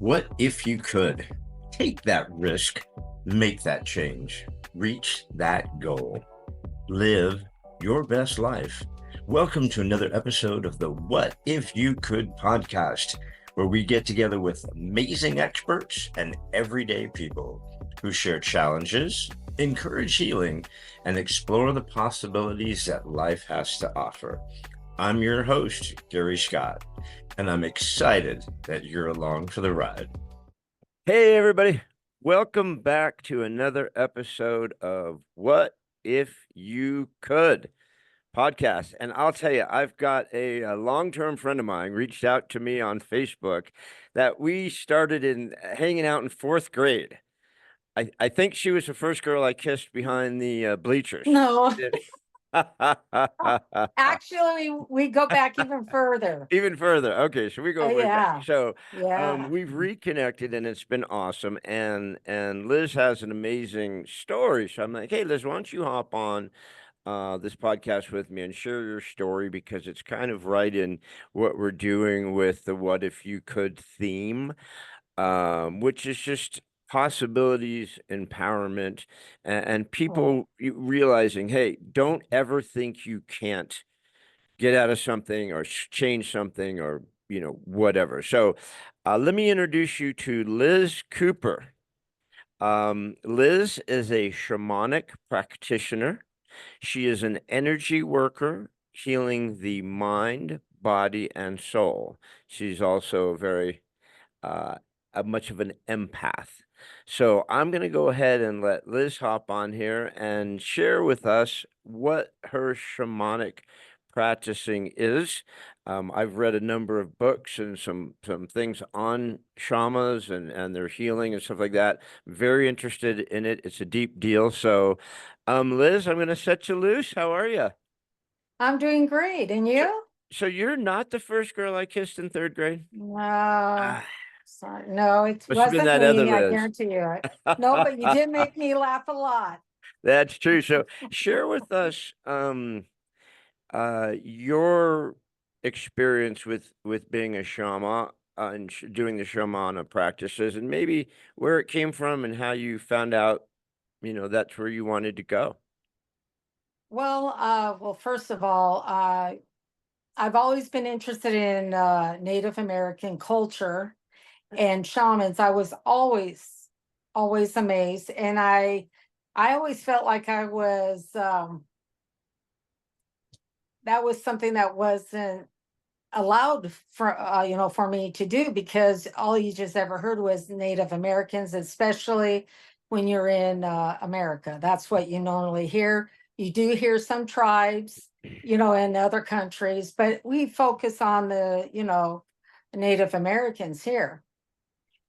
What if you could take that risk, make that change, reach that goal, live your best life? Welcome to another episode of the What If You Could podcast, where we get together with amazing experts and everyday people who share challenges, encourage healing, and explore the possibilities that life has to offer. I'm your host, Gary Scott, and I'm excited that you're along for the ride. Hey, everybody. Welcome back to another episode of What If You Could podcast. And I'll tell you, I've got a long-term friend of mine reached out to me on Facebook that we started in hanging out in fourth grade. I think she was the first girl I kissed behind the bleachers. No. Actually, we go back even further. Even further. Okay, so we go way back. So Yeah. we've reconnected and it's been awesome. And Liz has an amazing story. So I'm like, hey, Liz, why don't you hop on this podcast with me and share your story, because it's kind of right in what we're doing with the What If You Could theme, which is just possibilities, empowerment, and people realizing, hey, don't ever think you can't get out of something or change something or, whatever. So let me introduce you to Liz Cooper. Liz is a shamanic practitioner. She is an energy worker, healing the mind, body, and soul. She's also very much of an empath. So I'm going to go ahead and let Liz hop on here and share with us what her shamanic practicing is. I've read a number of books and some things on shamans and their healing and stuff like that. Very interested in it. It's a deep deal. So, Liz, I'm going to set you loose. How are you? I'm doing great. And you? So you're not the first girl I kissed in third grade? No, Ah, sorry. No, it must have been wasn't that other me. I Liz. guarantee you. No, but you did make me laugh a lot. That's true. So share with us your experience with being a shaman and doing the shamana practices, and maybe where it came from and how you found out, that's where you wanted to go. Well, first of all, I've always been interested in Native American culture and shamans. I was always amazed, and I always felt like I was that was something that wasn't allowed for me to do, because all you just ever heard was Native Americans, especially when you're in America. That's what you normally hear. You do hear some tribes, in other countries, but we focus on the Native Americans here.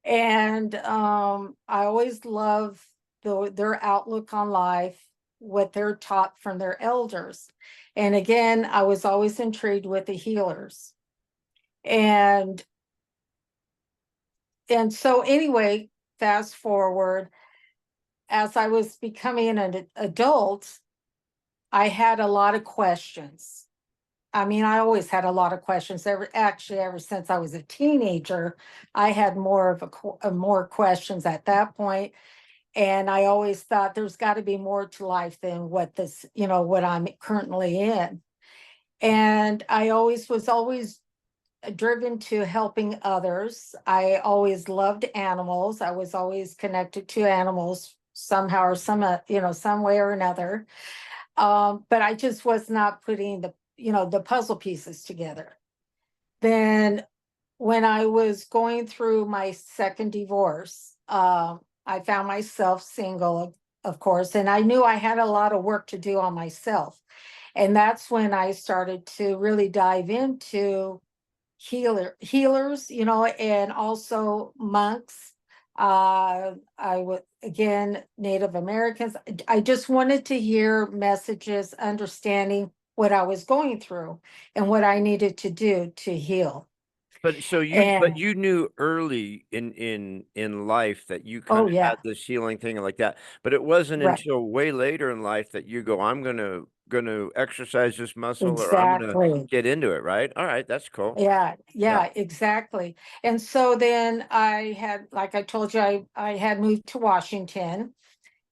And I always love their outlook on life, what they're taught from their elders. And again, I was always intrigued with the healers. And so anyway, fast forward, as I was becoming an adult, I had a lot of questions. I mean, I always had a lot of questions. Ever since I was a teenager, I had more questions at that point. And I always thought there's got to be more to life than what I'm currently in. And I was always driven to helping others. I always loved animals. I was always connected to animals somehow or some way or another. But I just was not putting the puzzle pieces together. Then when I was going through my second divorce, I found myself single, of course, and I knew I had a lot of work to do on myself. And that's when I started to really dive into healers, and also monks. I would, again, Native Americans. I just wanted to hear messages, understanding what I was going through and what I needed to do to heal. But you knew early in life that you kind of Yeah, had this healing thing like that. But it wasn't right. until way later in life that you go, I'm going to going to exercise this muscle, or I'm going to Exactly. get into it, right? All right, that's cool. Yeah, Yeah. exactly. And so then I had, like I told you, I had moved to Washington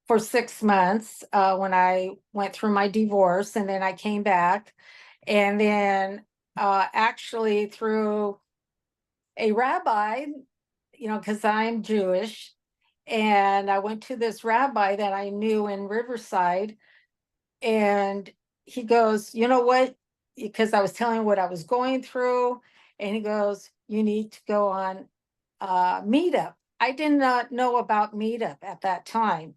for 6 months when I went through my divorce, and then I came back. And then actually through a rabbi, because I'm Jewish, and I went to this rabbi that I knew in Riverside, and he goes, you know what? Because I was telling him what I was going through, and he goes, you need to go on Meetup. I did not know about Meetup at that time.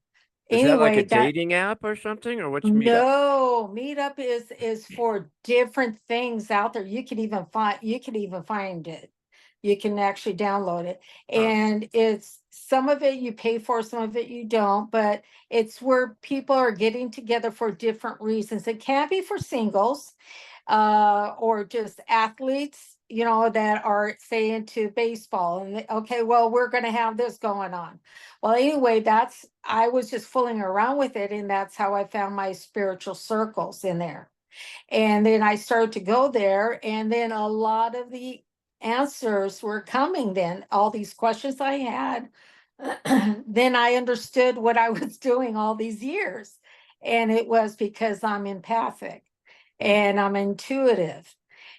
Is that like a Anyway, that dating app or something, or what's Meetup? no, Meetup is for different things out there. You can even find it. You can actually download it. Huh. And it's some of it you pay for, some of it you don't, but it's where people are getting together for different reasons. It can be for singles, or just athletes, that are, say, into baseball, and okay, well, we're going to have this going on. Well, anyway, I was just fooling around with it, and that's how I found my spiritual circles in there. And then I started to go there, and then a lot of the answers were coming. Then all these questions I had, then I understood what I was doing all these years. And it was because I'm empathic and I'm intuitive.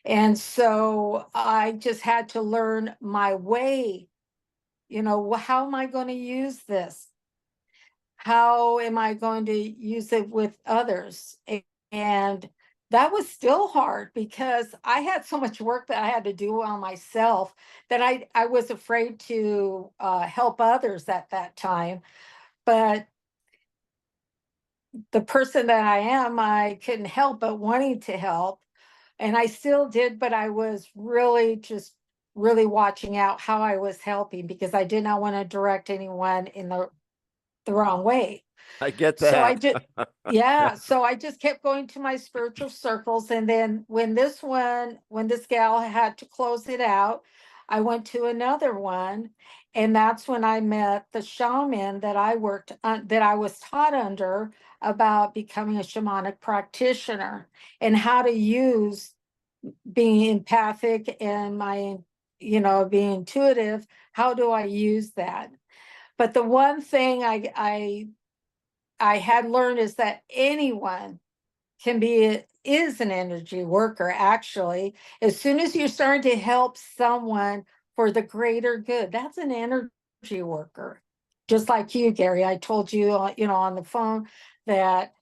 And so I just had to learn my way. How am I going to use this? How am I going to use it with others? And that was still hard because I had so much work that I had to do on myself that I was afraid to help others at that time. But the person that I am, I couldn't help but wanting to help. And I still did, but I was really watching out how I was helping, because I did not want to direct anyone in the wrong way. I get So I that. did, yeah. So I just kept going to my spiritual circles. And then when this gal had to close it out, I went to another one. And that's when I met the shaman that that I was taught under, about becoming a shamanic practitioner and how to use being empathic and being intuitive. How do I use that? But the one thing I had learned is that anyone is an energy worker, actually. As soon as you're starting to help someone for the greater good, that's an energy worker. Just like you, Gary, I told you, on the phone, that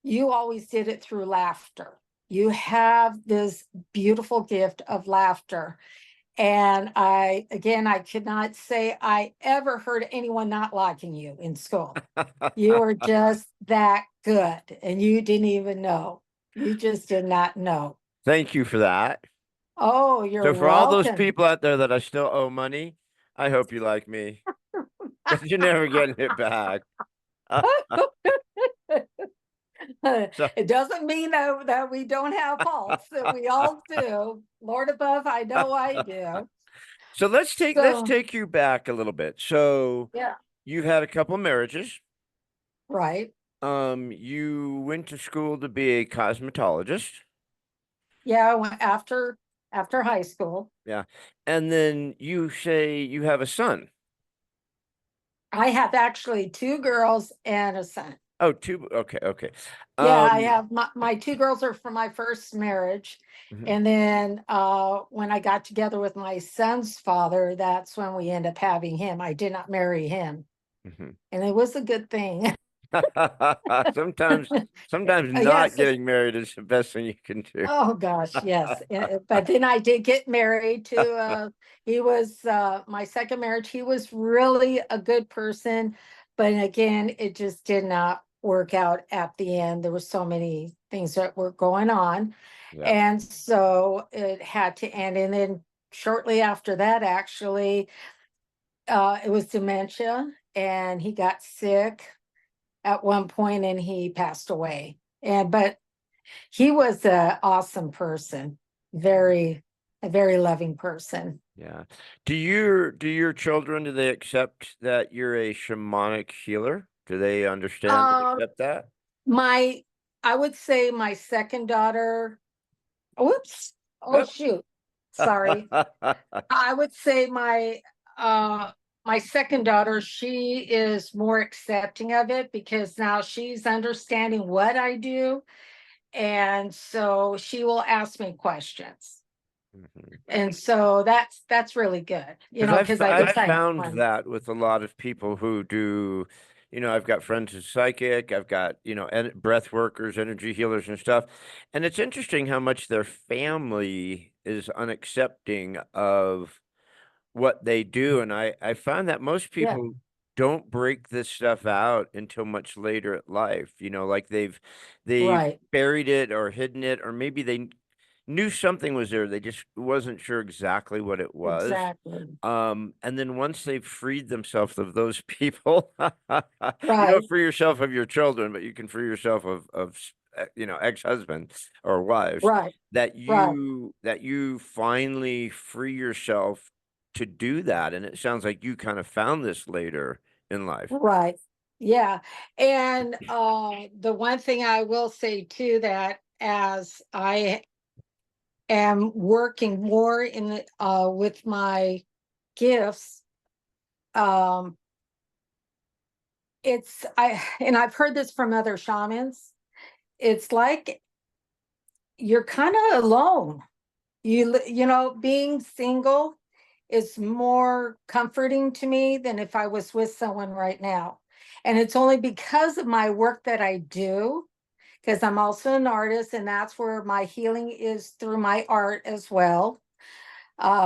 you always did it through laughter. You have this beautiful gift of laughter. And I could not say I ever heard anyone not liking you in school. You were just that good, and you didn't even know. You just did not know. Thank you for that. Oh, you're So for all those welcome. people out there that I still owe money, I hope you like me, because you're never getting it back. So, It doesn't mean that we don't have faults, that we all do. Lord above, I know I do. so let's So, take you back a little bit. So yeah, you've had a couple marriages. right. You went to school to be a cosmetologist. Yeah, after high school. Yeah. And then you say you have a son. I have actually two girls and a son. Oh, two. Okay, okay. Yeah, I Um, have my two girls are from my first marriage. mhm, And then when I got together with my son's father, that's when we end up having him. I did not marry him. mhm. And it was a good thing. Sometimes, sometimes not Yes. getting married is the best thing you can do. Oh gosh, yes. But then I did get married to he was my second marriage. He was really a good person, but again, it just did not work out at the end. There were so many things that were going on. Yeah. And so it had to end. And then shortly after that, actually, it was dementia, and he got sick at one point and he passed away. But he was an awesome person, very, a very loving person. Yeah. Do your children, do they accept that you're a shamanic healer? Do they understand and Um, accept that? my I would say my second daughter, whoops, oh shoot, sorry. I would say my second daughter, she is more accepting of it because now she's understanding what I do. And so she will ask me questions. Mhm. And so that's really good, Because because I I've guess I have found fun. that with a lot of people who do, I've got friends who's psychic, I've got, breath workers, energy healers and stuff. And it's interesting how much their family is unaccepting of what they do. And I found that most Yeah, people don't break this stuff out until much later at life. Like they've right. buried it or hidden it, or maybe they knew something was there. They just wasn't sure exactly what it was. Exactly. And then once they've freed themselves of those people, you don't Right, free yourself of your children, but you can free yourself of ex-husband or wives, right, that right, you finally free yourself to do that. And it sounds like you kind of found this later in life. right. Yeah. And the one thing I will say too, that as I am working more in with my gifts, um and I've heard this from other shamans, it's like you're kind of alone. Being single is more comforting to me than if I was with someone right now. And it's only because of my work that I do, because I'm also an artist, and that's where my healing is through my art as well.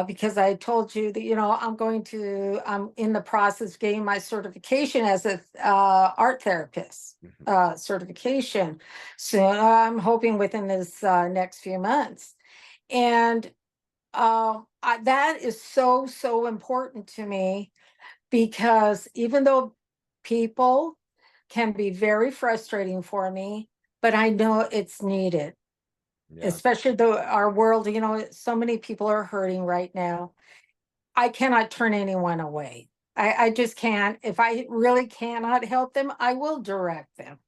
Because I told you that, I'm in the process of getting my certification as a art therapist Mhm. certification. So I'm hoping within this next few months. And that is so, so important to me because even though people can be very frustrating for me, but I know it's needed, Yeah. especially though our world, so many people are hurting right now. I cannot turn anyone away. I just can't. If I really cannot help them, I will direct them.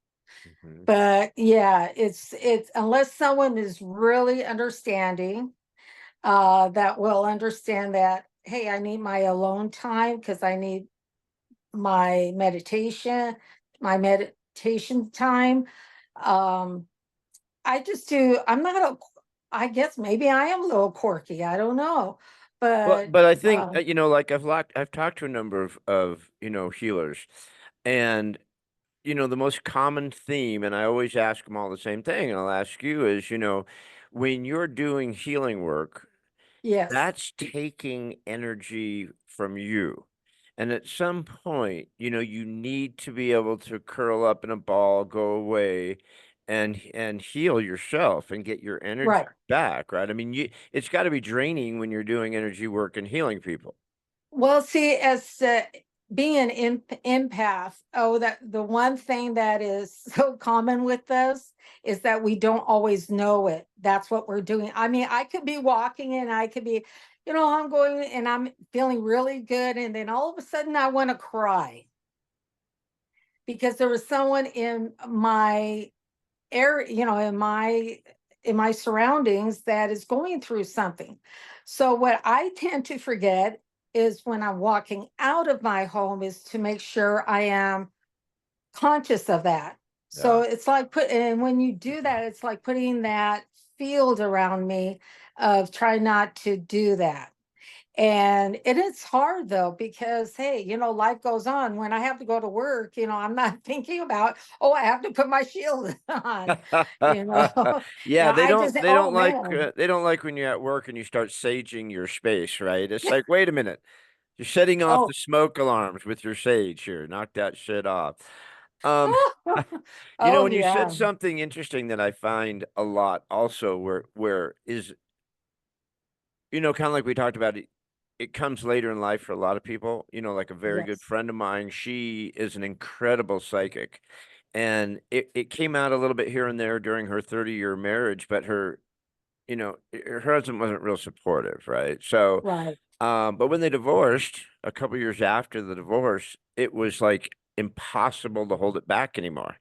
Mhm. But yeah, it's unless someone is really understanding, that will understand that, hey, I need my alone time because I need my meditation time. Um, I just do, I'm not a, I guess maybe I am a little quirky. I don't know. Well, But but I think like I've talked to a number of healers, and the most common theme, and I always ask them all the same thing, and I'll ask you is, when you're doing healing work, yes, that's taking energy from you. And at some point, you need to be able to curl up in a ball, go away, and heal yourself and get your energy right. back, right? I mean, it's got to be draining when you're doing energy work and healing people. Well, see, as being an empath, oh, that the one thing that is so common with us is that we don't always know it. That's what we're doing. I mean, I could be walking and I could be, I'm going and I'm feeling really good. And then all of a sudden I want to cry because there was someone in my area, in my surroundings that is going through something. So what I tend to forget is when I'm walking out of my home is to make sure I am conscious of that. Yeah. So it's like and when you do that, it's like putting that field around me of try not to do that. And it is hard though, because hey, life goes on. When I have to go to work, I'm not thinking about, oh, I have to put my shield on, you know. Yeah, they I just, don't they oh don't like man. they don't like when you're at work and you start saging your space, right? It's like, wait a minute. You're setting off Oh, the smoke alarms with your sage here. Knock that shit off. Um, oh when you said yeah. something interesting that I find a lot also where is, kind of like we talked about it comes later in life for a lot of people. Like a very good Yes. friend of mine, she is an incredible psychic. And it came out a little bit here and there during her 30-year marriage, but her husband wasn't real supportive, right? So, Right. but when they divorced, a couple years after the divorce, it was like impossible to hold it back anymore.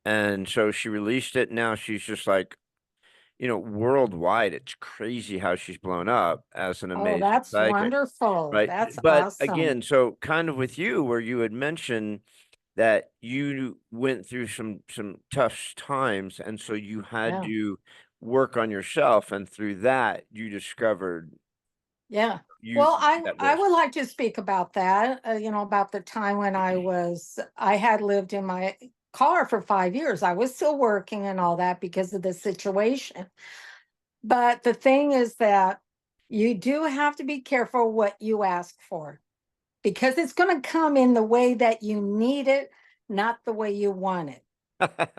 And so she released it. Now she's just like, worldwide, it's crazy how she's blown up as an Oh, amazing that's psychic, wonderful. right? That's But awesome. again, so kind of with you, where you had mentioned that you went through some tough times, and so you had Yeah. to work on yourself, and through that, you discovered Yeah. you Well, that I risk. would like to speak about that, about the time when I had lived in my car for 5 years. I was still working and all that because of the situation. But the thing is that you do have to be careful what you ask for because it's going to come in the way that you need it, not the way you want it.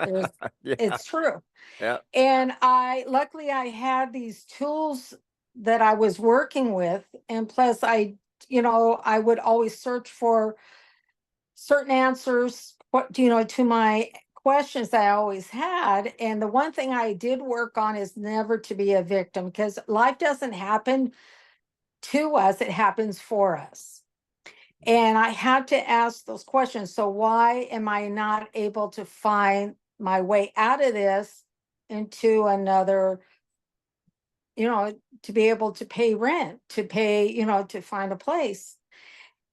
There's, Yeah, it's true. yeah. And luckily I had these tools that I was working with. And plus I would always search for certain answers, to my questions that I always had. And the one thing I did work on is never to be a victim because life doesn't happen to us, it happens for us. And I had to ask those questions. So why am I not able to find my way out of this into another, to be able to pay rent, to pay, to find a place?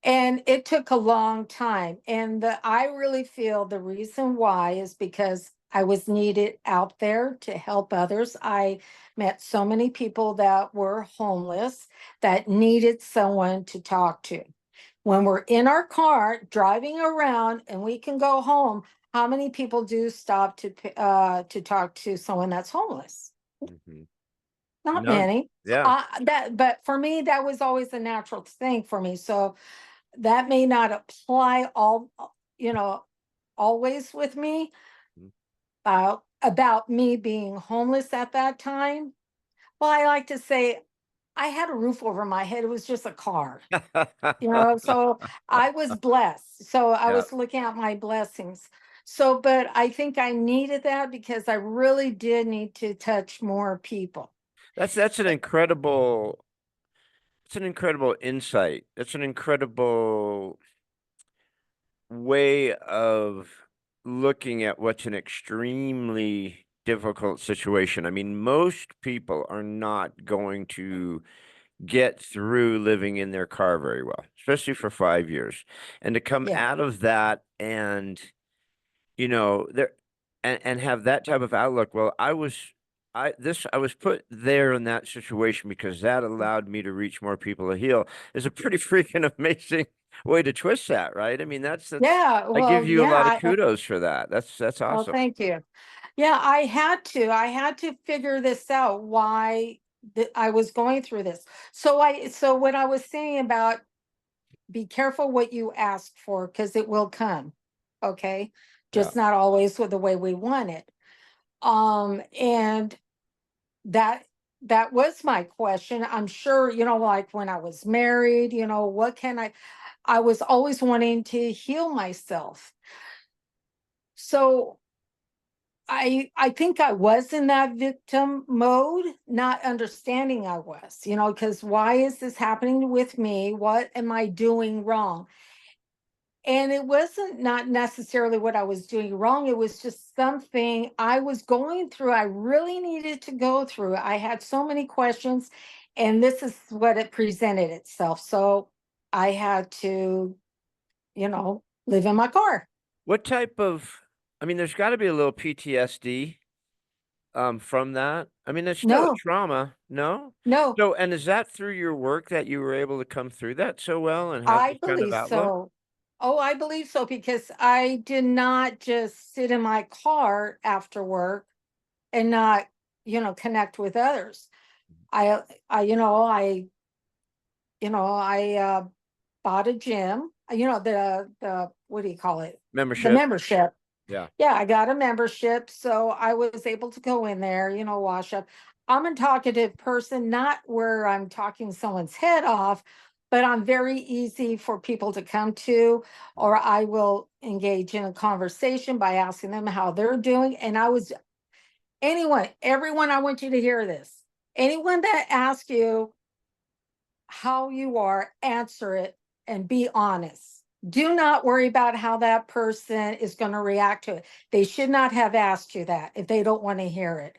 And it took a long time. And I really feel the reason why is because I was needed out there to help others. I met so many people that were homeless that needed someone to talk to. When we're in our car driving around and we can go home, how many people do stop to talk to someone that's homeless? Mhm. Not None. many. Yeah. But for me, that was always a natural thing for me. So that may not apply you know, always with me, Mm. about me being homeless at that time. Well, I like to say I had a roof over my head. It was just a car, so I was blessed. So I Yeah. was looking at my blessings. So, but I think I needed that because I really did need to touch more people. That's an incredible it's an incredible insight. It's an incredible way of looking at what's an extremely difficult situation. I mean, most people are not going to get through living in their car very well, especially for 5 years. And to come Yeah. out of that and, there and have that type of outlook. Well, I was put there in that situation because that allowed me to reach more people to heal. Is a pretty freaking amazing way to twist that, right? I mean, that's Yeah. I give Well, you a lot of yeah. kudos for that. That's Oh, awesome. thank you. Yeah, I had to figure this out why I was going through this. So what I was saying about be careful what you ask for because it will come. Okay? Yeah. Just not always with the way we want it. And that that was my question. I'm sure, like when I was married, what can I was always wanting to heal myself. So I think I was in that victim mode, not understanding I was, because why is this happening with me? What am I doing wrong? And it wasn't not necessarily what I was doing wrong. It was just something I was going through. I really needed to go through. I had so many questions, and this is what it presented itself. So I had to, live in my car. What type of I mean, there's got to be a little PTSD from that. I mean, there's still a No, trauma, no? no, So, and is that through your work that you were able to come through that so well and have I this kind of believe outlook? so. Oh, I believe so because I did not just sit in my car after work and not, connect with others. I, I, you know, I, I bought a gym. The what do you call it? The Membership? membership. Yeah. Yeah, I got a membership, so I was able to go in there, wash up. I'm a talkative person, not where I'm talking someone's head off, but I'm very easy for people to come to, or I will engage in a conversation by asking them how they're doing. And everyone, I want you to hear this. Anyone that asks you how you are, answer it and be honest. Do not worry about how that person is going to react to it. They should not have asked you that if they don't want to hear it.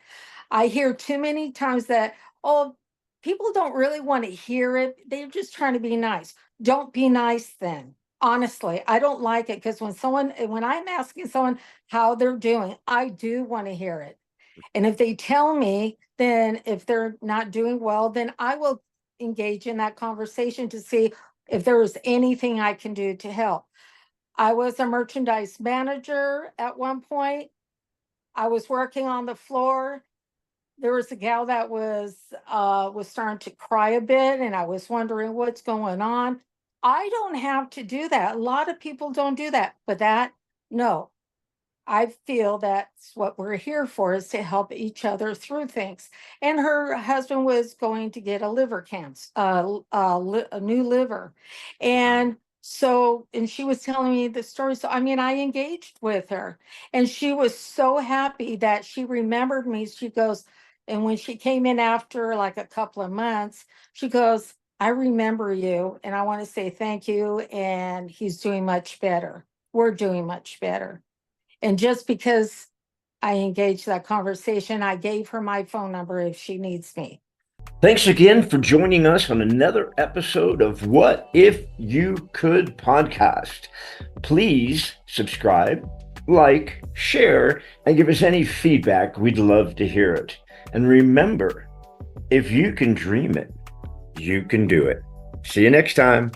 I hear too many times that, oh, people don't really want to hear it. They're just trying to be nice. Don't be nice then. Honestly, I don't like it because when I'm asking someone how they're doing, I do want to hear it. And if they tell me, then if they're not doing well, then I will engage in that conversation to see if there is anything I can do to help. I was a merchandise manager at one point. I was working on the floor. There was a gal that was starting to cry a bit, and I was wondering what's going on. I don't have to do that. A lot of people don't do that, but no, I feel that's what we're here for, is to help each other through things. And her husband was going to get a liver cancer, a new liver. And and she was telling me the story. So, I mean, I engaged with her, and she was so happy that she remembered me. She goes, and when she came in after like a couple of months, she goes, I remember you, and I want to say thank you. And he's doing much better. We're doing much better. And just because I engaged that conversation, I gave her my phone number if she needs me. Thanks again for joining us on another episode of What If You Could podcast. Please subscribe, like, share, and give us any feedback. We'd love to hear it. And remember, if you can dream it, you can do it. See you next time.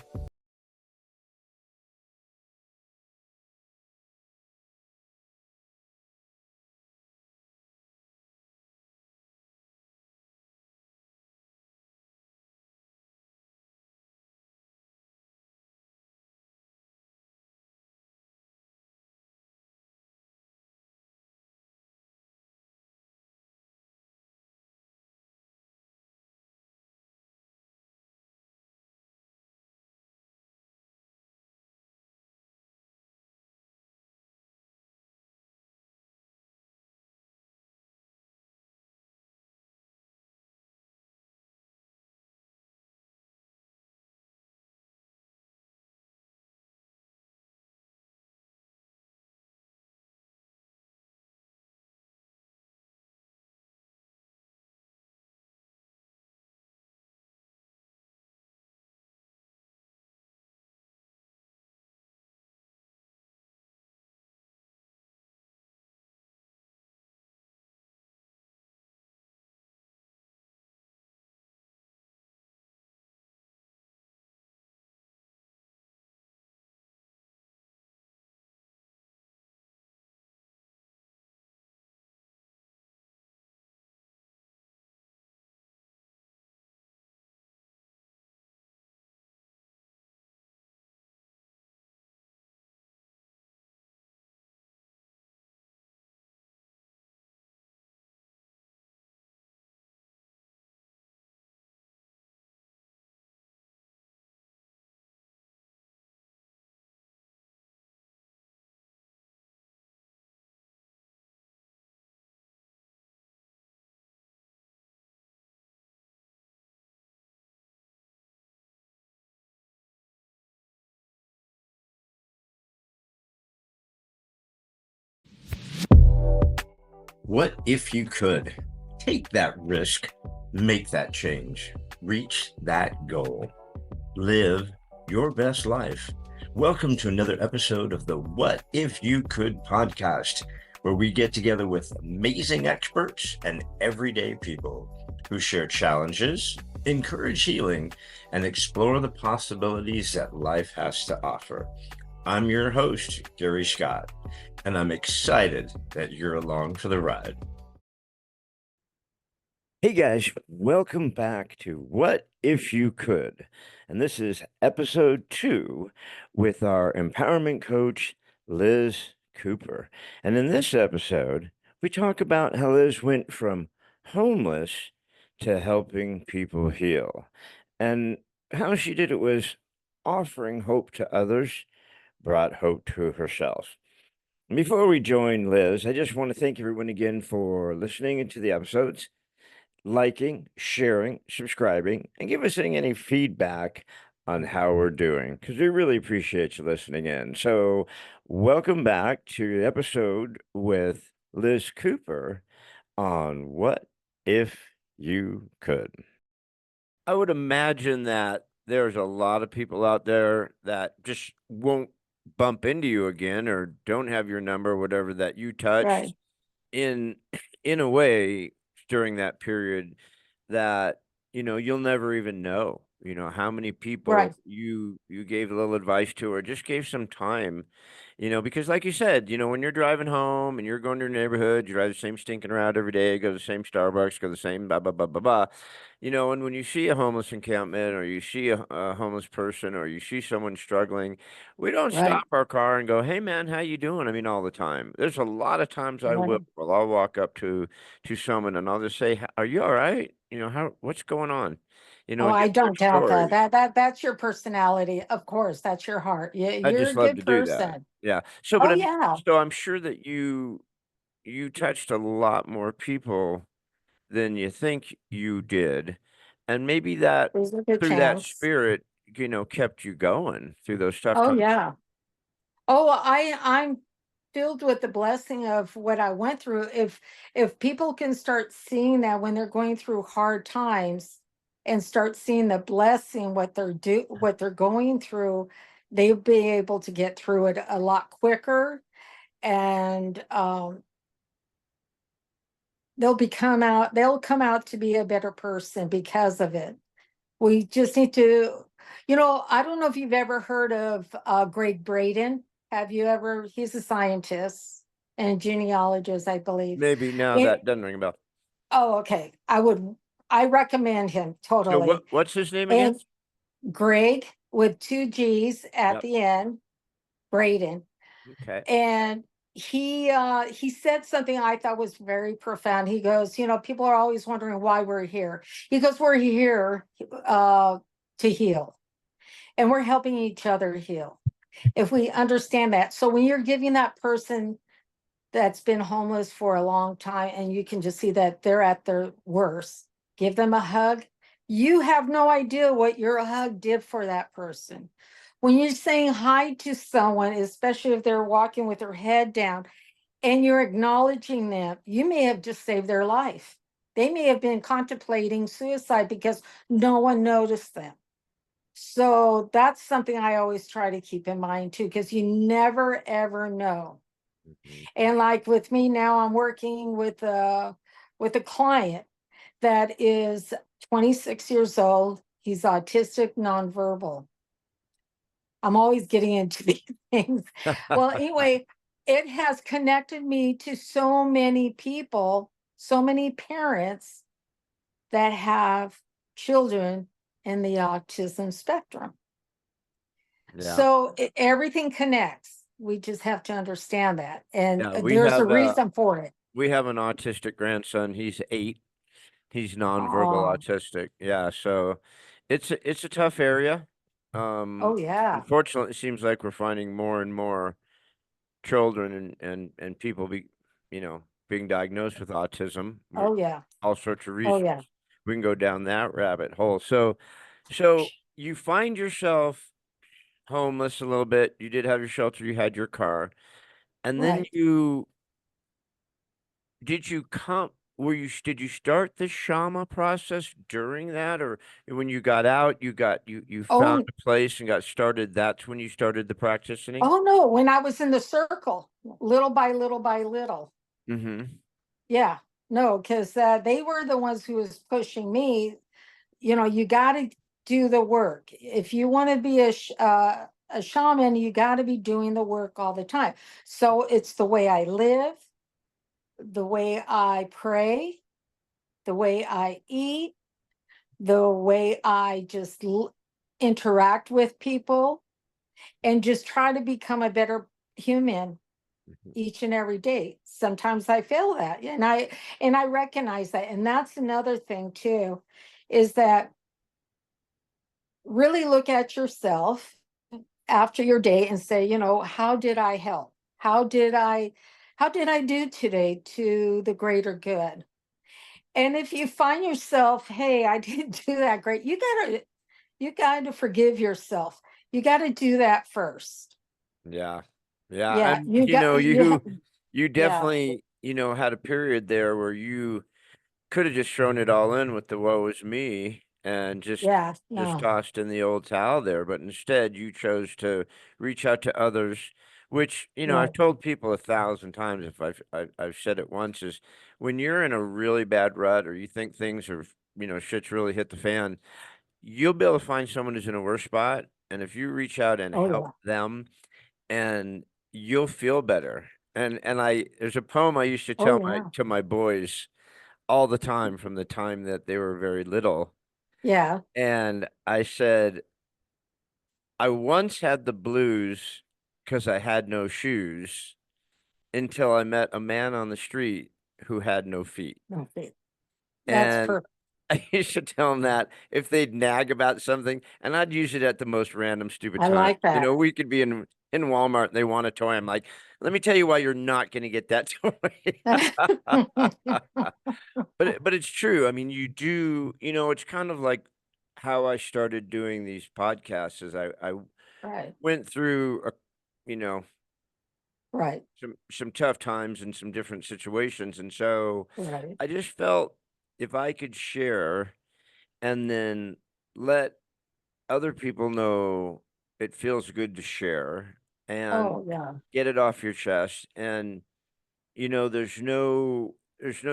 What if you could take that risk, make that change, reach that goal, live your best life? Welcome to another episode of the What If You Could podcast, where we get together with amazing experts and everyday people who share challenges, encourage healing, and explore the possibilities that life has to offer. I'm your host, Gary Scott, and I'm excited that you're along for the ride. Hey guys, welcome back to What If You Could? And this is episode 2 with our empowerment coach, Liz Cooper. And in this episode, we talk about how Liz went from homeless to helping people heal. And how she did it was offering hope to others, brought hope to herself. Before we join Liz, I just want to thank everyone again for listening to the episodes, liking, sharing, subscribing, and give us any feedback on how we're doing because we really appreciate you listening in. So, welcome back to the episode with Liz Cooper on What If You Could. I would imagine that there's a lot of people out there that just won't bump into you again or don't have your number, whatever, that you touched Right, in in a way during that period that you'll never even know how many people right, you gave a little advice to or just gave some time, because like you said, when you're driving home and you're going to your neighborhood, you drive the same stinking route every day, go to the same Starbucks, go to the same blah blah blah blah blah. And when you see a homeless encampment or you see a homeless person or you see someone struggling, we don't right, stop our car and go, "Hey man, how you doing?" I mean, all the time. There's a lot of times I will. right. Well, I'll walk up to someone and I'll just say, "Are you all right? What's going on?" Oh, And I get their don't doubt that. story. That's your personality. Of course, that's your heart. I You're just a love good to do that. person. Yeah. So, but Oh, yeah, I'm sure that you touched a lot more people than you think you did, and maybe that there's a good through that chance. spirit, kept you going through those tough Oh, times. yeah. Oh, I'm filled with the blessing of what I went through. If people can start seeing that when they're going through hard times and start seeing the blessing what they're going through, they'll be able to get through it a lot quicker, and they'll come out to be a better person because of it. We just need to, I don't know if you've ever heard of Greg Braden. Have you ever? He's a scientist and genealogist, I believe. Maybe now And, that doesn't ring a bell. oh, okay. I recommend him So totally. what's his name again? And Greg with two G's at Yep. the end, Braden. Okay. And he said something I thought was very profound. He goes, people are always wondering why we're here. He goes, we're here to heal, and we're helping each other heal if we understand that. So when you're giving that person that's been homeless for a long time and you can just see that they're at their worst, give them a hug. You have no idea what your hug did for that person. When you're saying hi to someone, especially if they're walking with their head down and you're acknowledging them, you may have just saved their life. They may have been contemplating suicide because no one noticed them. So that's something I always try to keep in mind too, because you never ever know. Mhm. And like with me now, I'm working with a client that is 26 years old. He's autistic, nonverbal. I'm always getting into these things. Well, anyway, it has connected me to so many people, so many parents that have children in the autism spectrum. Yeah. So everything connects. We just have to understand that. And Yeah. there's a reason for it. We have an autistic grandson. He's 8. He's nonverbal Oh, autistic. Yeah. So it's a tough area. oh yeah. Unfortunately, it seems like we're finding more and more children and people being diagnosed with autism. Oh yeah. All sorts of Oh reasons. yeah. We can go down that rabbit hole. So you find yourself homeless a little bit. You did have your shelter, you had your car, and then Right. did you come did you start the shama process during that, or when you got out, you found Oh, a place and got started? That's when you started the practicing? oh no, when I was in the circle, little by little by little. Mm-hmm. Yeah. No, because they were the ones who was pushing me. You got to do the work. If you want to be a shaman, you got to be doing the work all the time. So it's the way I live, the way I pray, the way I eat, the way I just interact with people, and just try to become a better human each and every day. Sometimes I fail that, and I recognize that. And that's another thing too, is that really look at yourself after your day and say, how did I help? How did I do today to the greater good? And if you find yourself, hey, I didn't do that great, you gotta you got to forgive yourself. You got to do that first. Yeah. Yeah. Yeah, And you got you yeah, definitely, had a period there where you could have just thrown it all in with the woe is me and yeah, just no, tossed in the old towel there, but instead you chose to reach out to others, which, I've right. told people 1,000 times, if I've said it once, is when you're in a really bad rut or you think things are, shit's really hit the fan, you'll be able to find someone who's in a worse spot. And if you reach out and Oh help yeah, them, and you'll feel better. And there's a poem I used to oh tell yeah, my boys all the time from the time that they were very little. yeah. And I said, I once had the blues because I had no shoes until I met a man on the street who had no feet. Okay. That's And perfect. I used to tell them that if they'd nag about something, and I'd use it at the most random, stupid I times. like that. We could be in Walmart and they want a toy. I'm like, let me tell you why you're not going to get that toy. But it's true. I mean, you do. It's kind of like how I started doing these podcasts. Is I Right, went through you know, right, some tough times and some different situations, and so right. I just felt if I could share and then let other people know it feels good to share and Oh yeah, get it off your chest. And there's no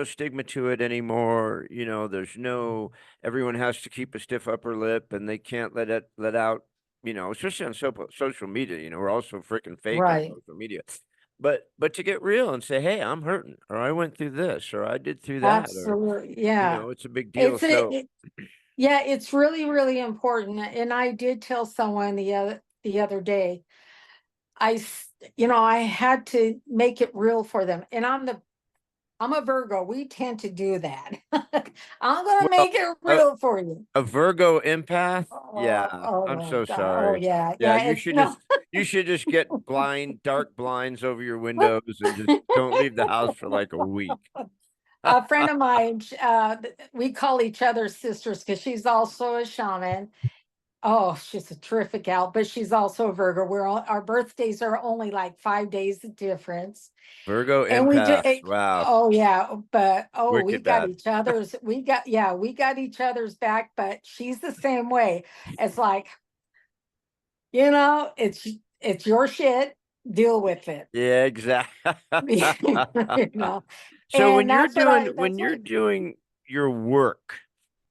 stigma to it anymore. There's no everyone has to keep a stiff upper lip and they can't let out, especially on social media. We're also freaking fake on right. social media. But to get real and say, hey, I'm hurting, or I went through this, or I did through that, or Absolutely. Yeah. it's a big deal. It's So yeah, it's really, really important. And I did tell someone the other day, I had to make it real for them. And I'm a Virgo. We tend to do that. I'm gonna well, make it a, real for you. a Virgo empath, Oh, yeah, oh I'm my so God. Oh sorry. yeah. Yeah, Yeah, it's no. you should just get dark blinds over your windows and just don't leave the house for like a week. A friend of mine, we call each other sisters because she's also a shaman. Oh, she's a terrific gal, but she's also a Virgo. Our birthdays are only like 5 days of difference. Virgo And we do, empaths, wow, oh yeah, but oh, wicked bad. we got each other's back, but she's the same way. It's like, it's your shit, deal with it. Yeah, exactly. You know, So and when that's you're what, doing your work,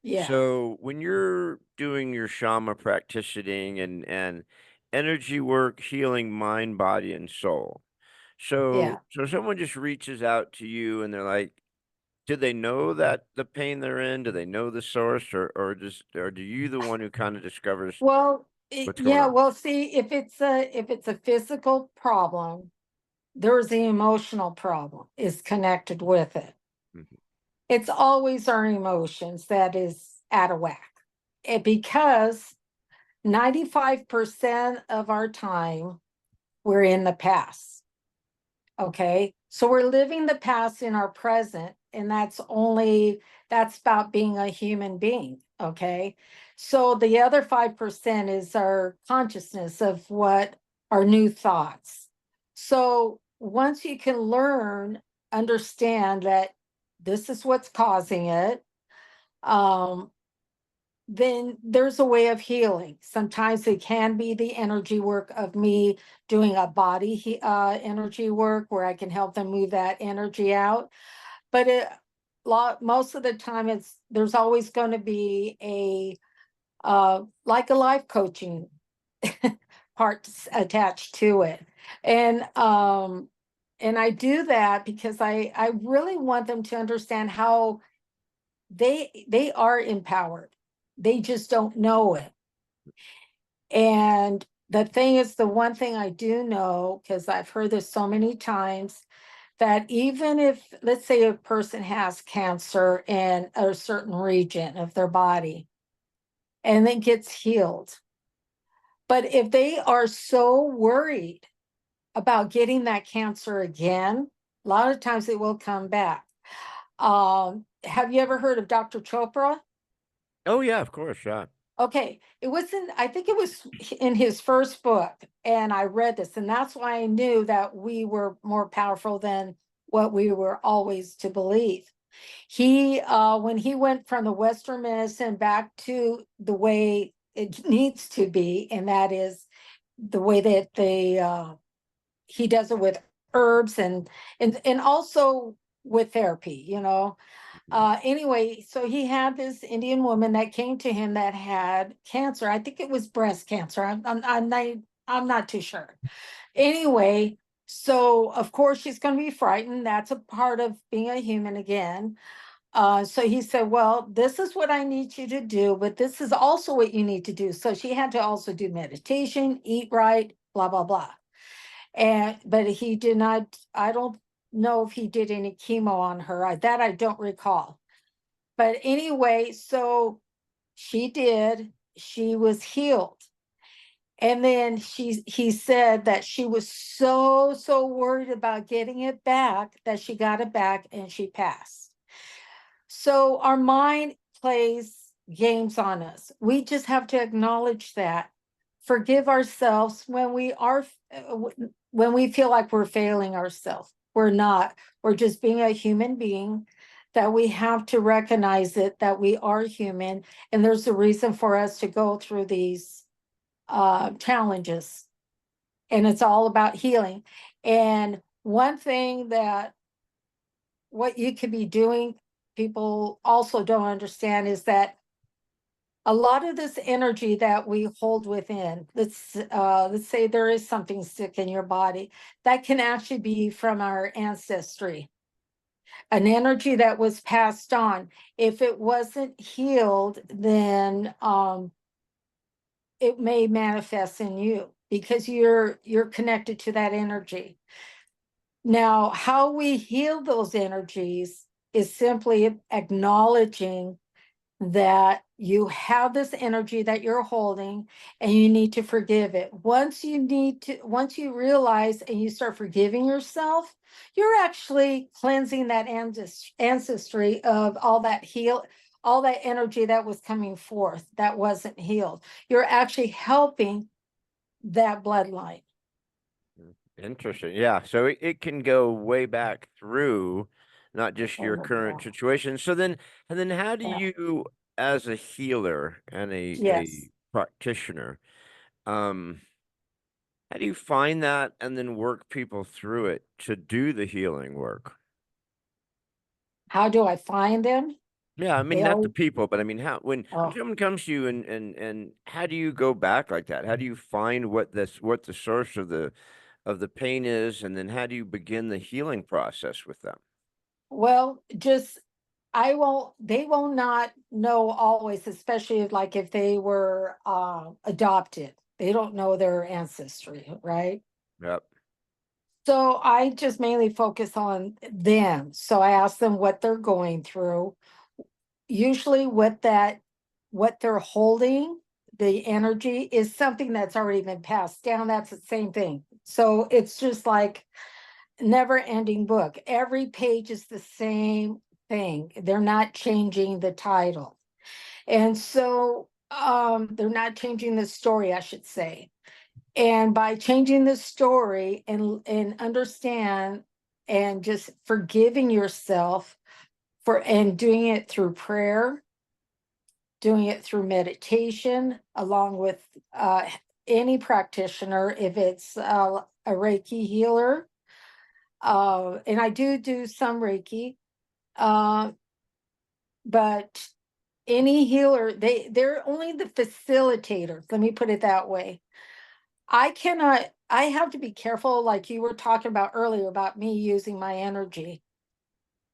yeah, so when you're doing your shaman practicing and energy work, healing mind, body, and soul. yeah. So someone just reaches out to you and they're like, do they know that the pain they're in? Do they know the source, or do you the one who kind of discovers Well, what's going yeah, on? well, see, if it's a physical problem, there's the emotional problem is connected with it. Mhm. It's always our emotions that is out of whack. Because 95% of our time we're in the past. Okay. So we're living the past in our present, and that's about being a human being. Okay. So the other 5% is our consciousness of what our new thoughts. So once you can understand that this is what's causing it, um, then there's a way of healing. Sometimes it can be the energy work of me doing a energy work where I can help them move that energy out. But most of the time, there's always going to be like a life coaching part attached to it, and I do that because I really want them to understand how they are empowered. They just don't know it. And the thing is, the one thing I do know, because I've heard this so many times, that even if, let's say, a person has cancer in a certain region of their body and it gets healed, but if they are so worried about getting that cancer again, a lot of times it will come back. Have you ever heard of Dr. Chopra? Oh yeah, of course, yeah. Okay, I think it was in his first book, and I read this, and that's why I knew that we were more powerful than what we were always to believe. When he went from the Western medicine back to the way it needs to be, and that is the way that he does it with herbs and also with therapy, anyway, so he had this Indian woman that came to him that had cancer. I think it was breast cancer. I'm not too sure. Anyway, so of course she's going to be frightened. That's a part of being a human again. So he said, well, this is what I need you to do, but this is also what you need to do. So she had to also do meditation, eat right, blah, blah, blah. But he did not, I don't know if he did any chemo on her. That I don't recall. But anyway, so she was healed. And then he said that she was so worried about getting it back that she got it back and she passed. So our mind plays games on us. We just have to acknowledge that, forgive ourselves when we feel like we're failing ourselves. We're not. We're just being a human being, that we have to recognize it, that we are human, and there's a reason for us to go through these challenges, and it's all about healing. And one thing that what you could be doing, people also don't understand, is that a lot of this energy that we hold within, let's say there is something sick in your body, that can actually be from our ancestry, an energy that was passed on. If it wasn't healed, then it may manifest in you because you're connected to that energy. Now, how we heal those energies is simply acknowledging that you have this energy that you're holding and you need to forgive it. Once you realize and you start forgiving yourself, you're actually cleansing that ancestry of all that energy that was coming forth that wasn't healed. You're actually helping that bloodline. Interesting. Yeah. So it can go way back through, not just your Oh, current yeah. situation. So then, and then how do Yeah. you, as a healer and a Yes. practitioner, um, how do you find that and then work people through it to do the healing work? How do I find them? Yeah, I mean, They not the all, people, but I mean, when oh, someone comes to you and how do you go back like that? How do you find what the source of the pain is, and then how do you begin the healing process with them? well, they will not know always, especially like if they were adopted. They don't know their ancestry, right? Yep. So I just mainly focus on them. So I ask them what they're going through. Usually what they're holding, the energy is something that's already been passed down. That's the same thing. So it's just like never ending book. Every page is the same thing. They're not changing the title. And so they're not changing the story, I should say. And by changing the story and understand and just forgiving yourself and doing it through prayer, doing it through meditation, along with any practitioner, if it's a Reiki healer, and I do some Reiki, uh, but any healer, they're only the facilitators. Let me put it that way. I have to be careful, like you were talking about earlier about me using my energy.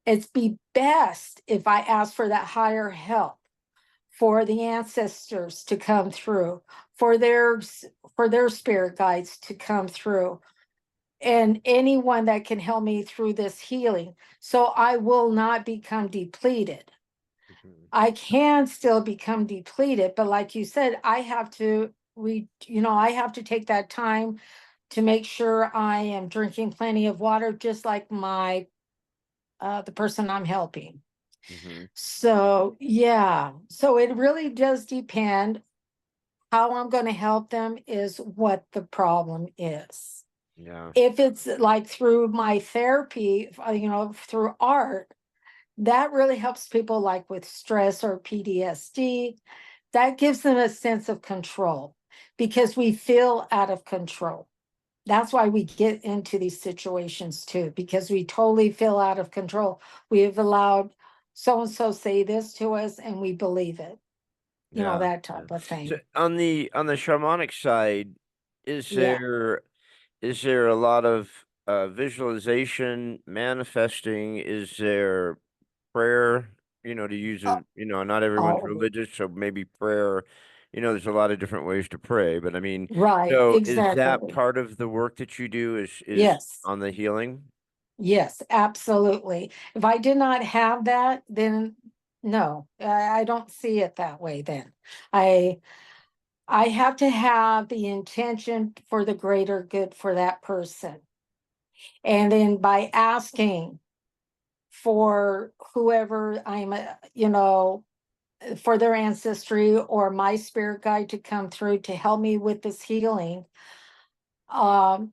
It's be best if I ask for that higher help, for the ancestors to come through, for their spirit guides to come through, and anyone that can help me through this healing, so I will not become depleted. Mhm. I can still become depleted, but like you said, I have to I have to take that time to make sure I am drinking plenty of water, just like the person I'm helping. Mhm. So yeah, so it really does depend. How I'm going to help them is what the problem is. Yeah. If it's like through my therapy, through art, that really helps people like with stress or PTSD. That gives them a sense of control because we feel out of control. That's why we get into these situations too, because we totally feel out of control. We have allowed so and so say this to us and we believe it, Yeah. that Yeah. type of So thing. on the shamanic side, is Yeah. there a lot of visualization, manifesting? Is there prayer? To use Oh, not everyone's oh, religious, so maybe prayer. There's a lot of different ways to pray, but I mean, right. so is that Exactly. part of the work that you do is Yes. on the healing? Yes, absolutely. If I did not have that, then no, I don't see it that way then. I I have to have the intention for the greater good for that person. And then by asking for whoever for their ancestry or my spirit guide to come through to help me with this healing, um,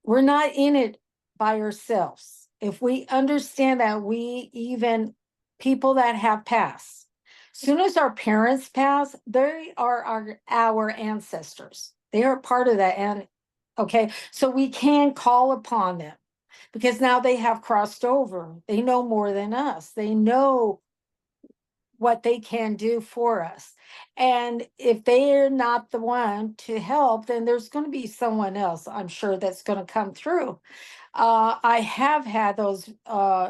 we're not in it by ourselves. If we understand that people that have passed, soon as our parents pass, they are our ancestors. They are part of that. And okay, so we can call upon them because now they have crossed over. They know more than us. They know what they can do for us. And if they're not the one to help, then there's going to be someone else, I'm sure, that's going to come through. I have had those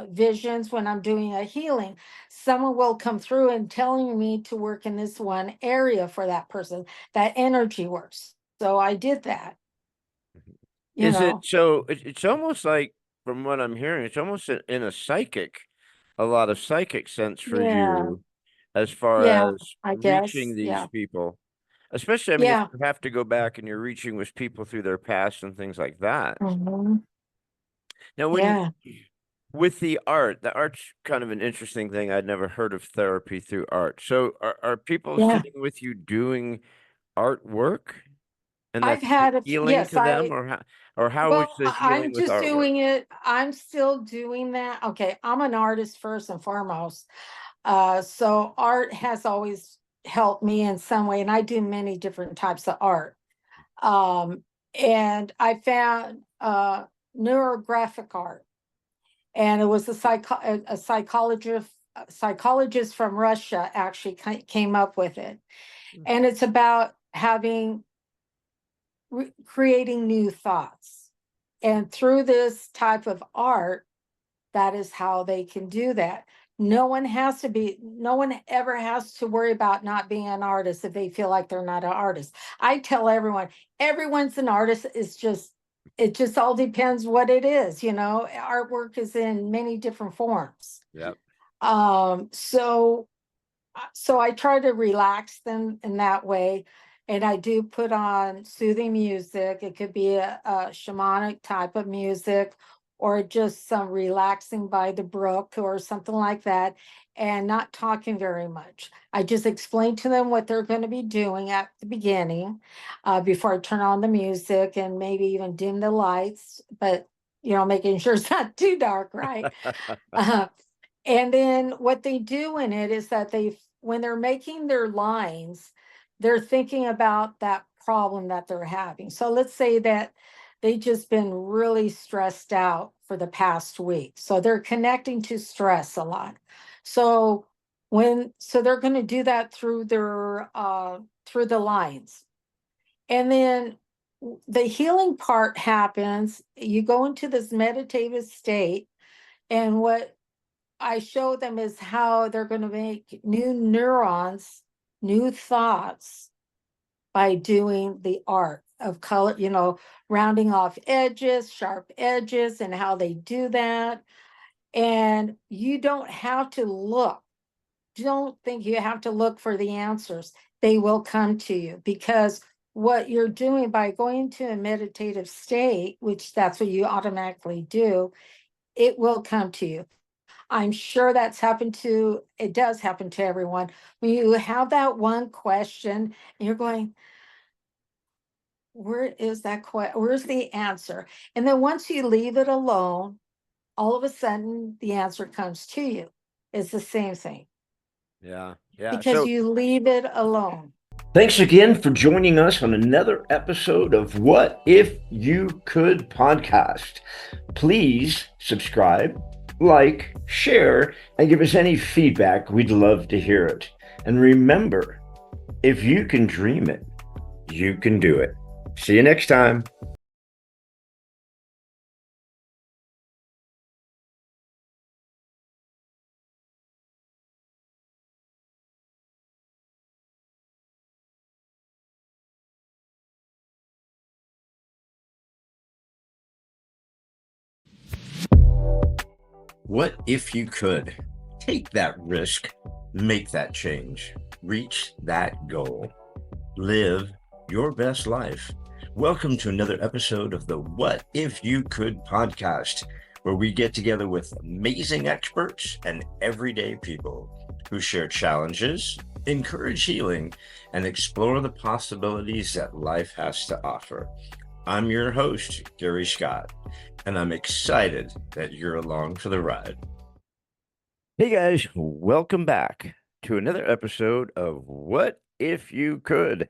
visions when I'm doing a healing. Someone will come through and telling me to work in this one area for that person. That energy works. So I did that, you Is it know. so? It's almost like, from what I'm hearing, it's almost in a lot of psychic sense for Yeah. you as far Yeah, as I reaching guess. these Yeah. people. Especially, I mean, if Yeah. you have to go back and you're reaching with people through their past and things like that. Mhm. Now, Yeah. with the art's kind of an interesting thing. I'd never heard of therapy through art. So are people Yeah. sitting with you doing artwork, and I've that's had healing yes, to them, or how is well, the I'm healing with just artwork? doing it. I'm still doing that. Okay, I'm an artist first and foremost. So art has always helped me in some way, and I do many different types of art. Um, and I found neurographic art, and it was a psychologist from Russia actually came up with it, and it's about creating new thoughts. And through this type of art, that is how they can do that. No one ever has to worry about not being an artist if they feel like they're not an artist. I tell everyone's an artist. It just all depends what it is. Artwork is in many different forms. Yep. So I try to relax them in that way. And I do put on soothing music. It could be a shamanic type of music or just some relaxing by the brook or something like that, and not talking very much. I just explain to them what they're going to be doing at the beginning before I turn on the music and maybe even dim the lights, but making sure it's not too dark, right? Uh, and then what they do in it is that when they're making their lines, they're thinking about that problem that they're having. So let's say that they just been really stressed out for the past week. So they're connecting to stress a lot. So they're going to do that through the lines. And then the healing part happens. You go into this meditative state, and what I show them is how they're going to make new neurons, new thoughts by doing the art of color, rounding off edges, sharp edges, and how they do that. And you don't have to look. Don't think you have to look for the answers. They will come to you because what you're doing by going to a meditative state, which that's what you automatically do, it will come to you. I'm sure it does happen to everyone. When you have that one question and you're going, where is that where's the answer? And then once you leave it alone, all of a sudden the answer comes to you. It's the same thing Yeah. because you leave it alone. Thanks again for joining us on another episode of What If You Could podcast. Please subscribe, like, share, and give us any feedback. We'd love to hear it. And remember, if you can dream it, you can do it. See you next time. What if you could take that risk, make that change, reach that goal, live your best life? Welcome to another episode of the What If You Could podcast, where we get together with amazing experts and everyday people who share challenges, encourage healing, and explore the possibilities that life has to offer. I'm your host, Gary Scott, and I'm excited that you're along for the ride. Hey guys, welcome back to another episode of What If You Could.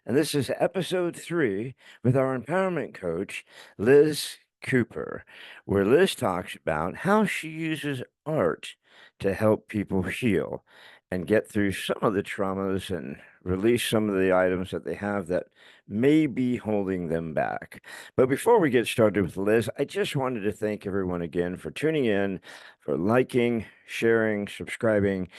And this is episode 3 with our empowerment coach, Liz Cooper, where Liz talks about how she uses art to help people heal and get through some of the traumas and release some of the items that they have that may be holding them back. But before we get started with Liz, I just wanted to thank everyone again for tuning in, for liking, sharing, subscribing,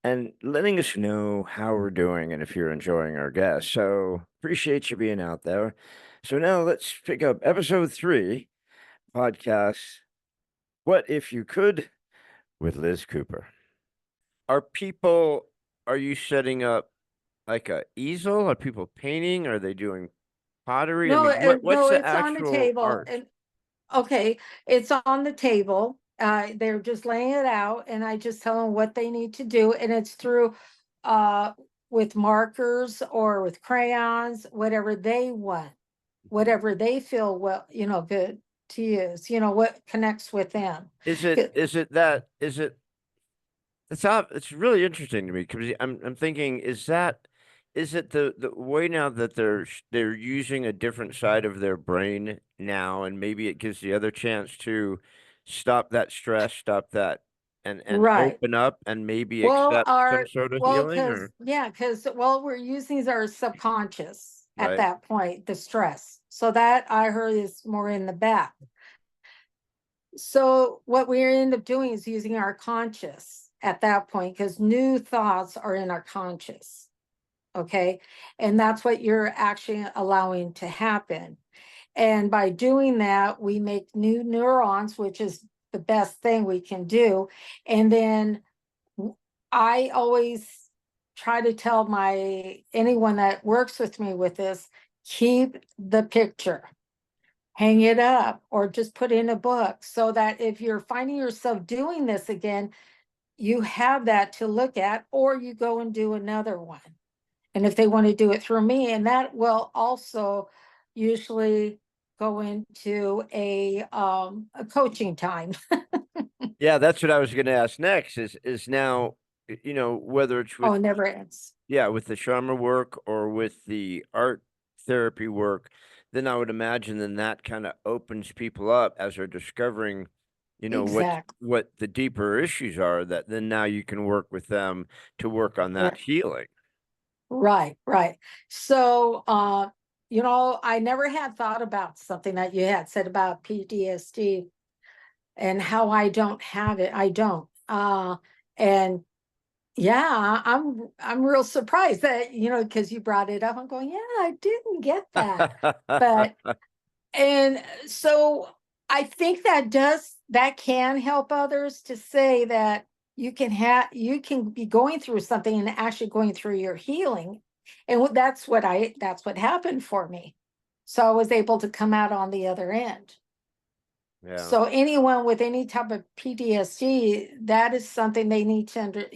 and letting us know how we're doing and if you're enjoying our guests. So appreciate you being out there. So now let's pick up episode 3, podcast, What If You Could, with Liz Cooper. Are you setting up like a easel? Are people painting? Are they doing pottery? No, I mean, what's no, the it's on the actual table. art? And okay, it's on the table. They're just laying it out, and I just tell them what they need to do, and it's through with markers or with crayons, whatever they want, whatever they feel good to use, what connects with them. Is it it's really interesting to me because I'm thinking, is it the way now that they're using a different side of their brain now, and maybe it gives the other chance to stop that stress, stop that, and Right. open up and maybe Well, accept some sort of healing, or because we're using our subconscious at right? that point, the stress. So that I heard is more in the back. So what we end up doing is using our conscious at that point, because new thoughts are in our conscious. Okay. And that's what you're actually allowing to happen. And by doing that, we make new neurons, which is the best thing we can do. And then I always try to tell anyone that works with me with this, keep the picture, hang it up, or just put in a book, so that if you're finding yourself doing this again, you have that to look at, or you go and do another one. And if they want to do it through me, and that will also usually go into a coaching time. Yeah, that's what I was going to ask next. Is now, whether it's Oh, with it never ends. with the trauma work or with the art therapy work, then I would imagine then that kind of opens people up as they're discovering, Exactly. what the deeper issues are, that then now you can work with them to work on that healing. Right, right. So, I never had thought about something that you had said about PTSD and how I don't have it. I don't. And yeah, I'm real surprised that, because you brought it up. I'm going, yeah, I didn't get that. But and so I think that can help others to say that you can be going through something and actually going through your healing. And that's what happened for me. So I was able to come out on the other end. Yeah. So anyone with any type of PTSD, that is something they need to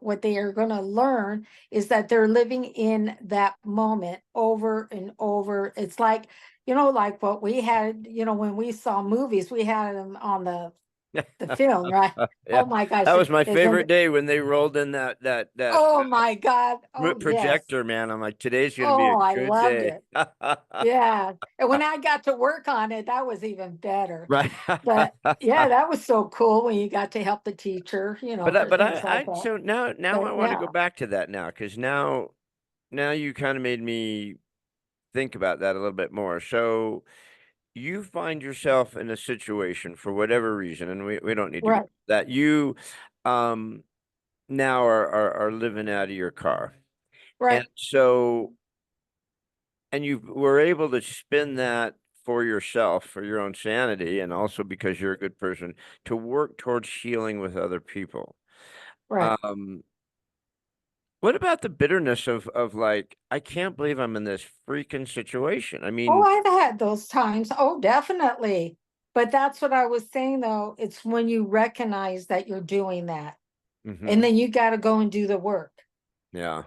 what they are going to learn is that they're living in that moment over and over. It's like, like what we had, when we saw movies, we had them on the film, right? Yeah. Oh my gosh. That was my Isn't favorite day when they rolled in that oh my God. Oh yes. projector, man. I'm like, today's gonna be a Oh, I good loved day. it. Yeah. And when I got to work on it, that was even better. Right. But yeah, that was so cool when you got to help the teacher, for But things like I that. so now I But want to yeah, go back to that now because now you kind of made me think about that a little bit more. So you find yourself in a situation for whatever reason, and we don't need to go right, that you um now are living out of your car. And right, so and you were able to spin that for yourself, for your own sanity, and also because you're a good person to work towards healing with other people. right. Um, what about the bitterness of like, I can't believe I'm in this freaking situation. I Oh, mean, I've had those times. Oh, definitely. But that's what I was saying though. It's when you recognize that you're doing that. And mhm, then you got to go and do the work. yeah,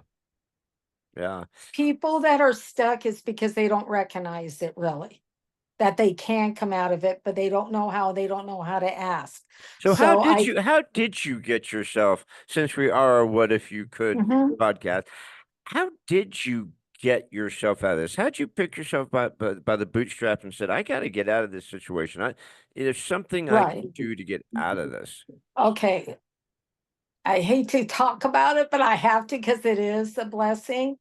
yeah. People that are stuck is because they don't recognize it really, that they can come out of it, but they don't know how to ask. So So I, how did you get yourself, since we are a What If You Could Mhm. podcast, how did you get yourself out of this? How'd you pick yourself by the bootstrap and said, I got to get out of this situation. There's something I Right. can do to get out of this. Okay. I hate to talk about it, but I have to because it is a blessing.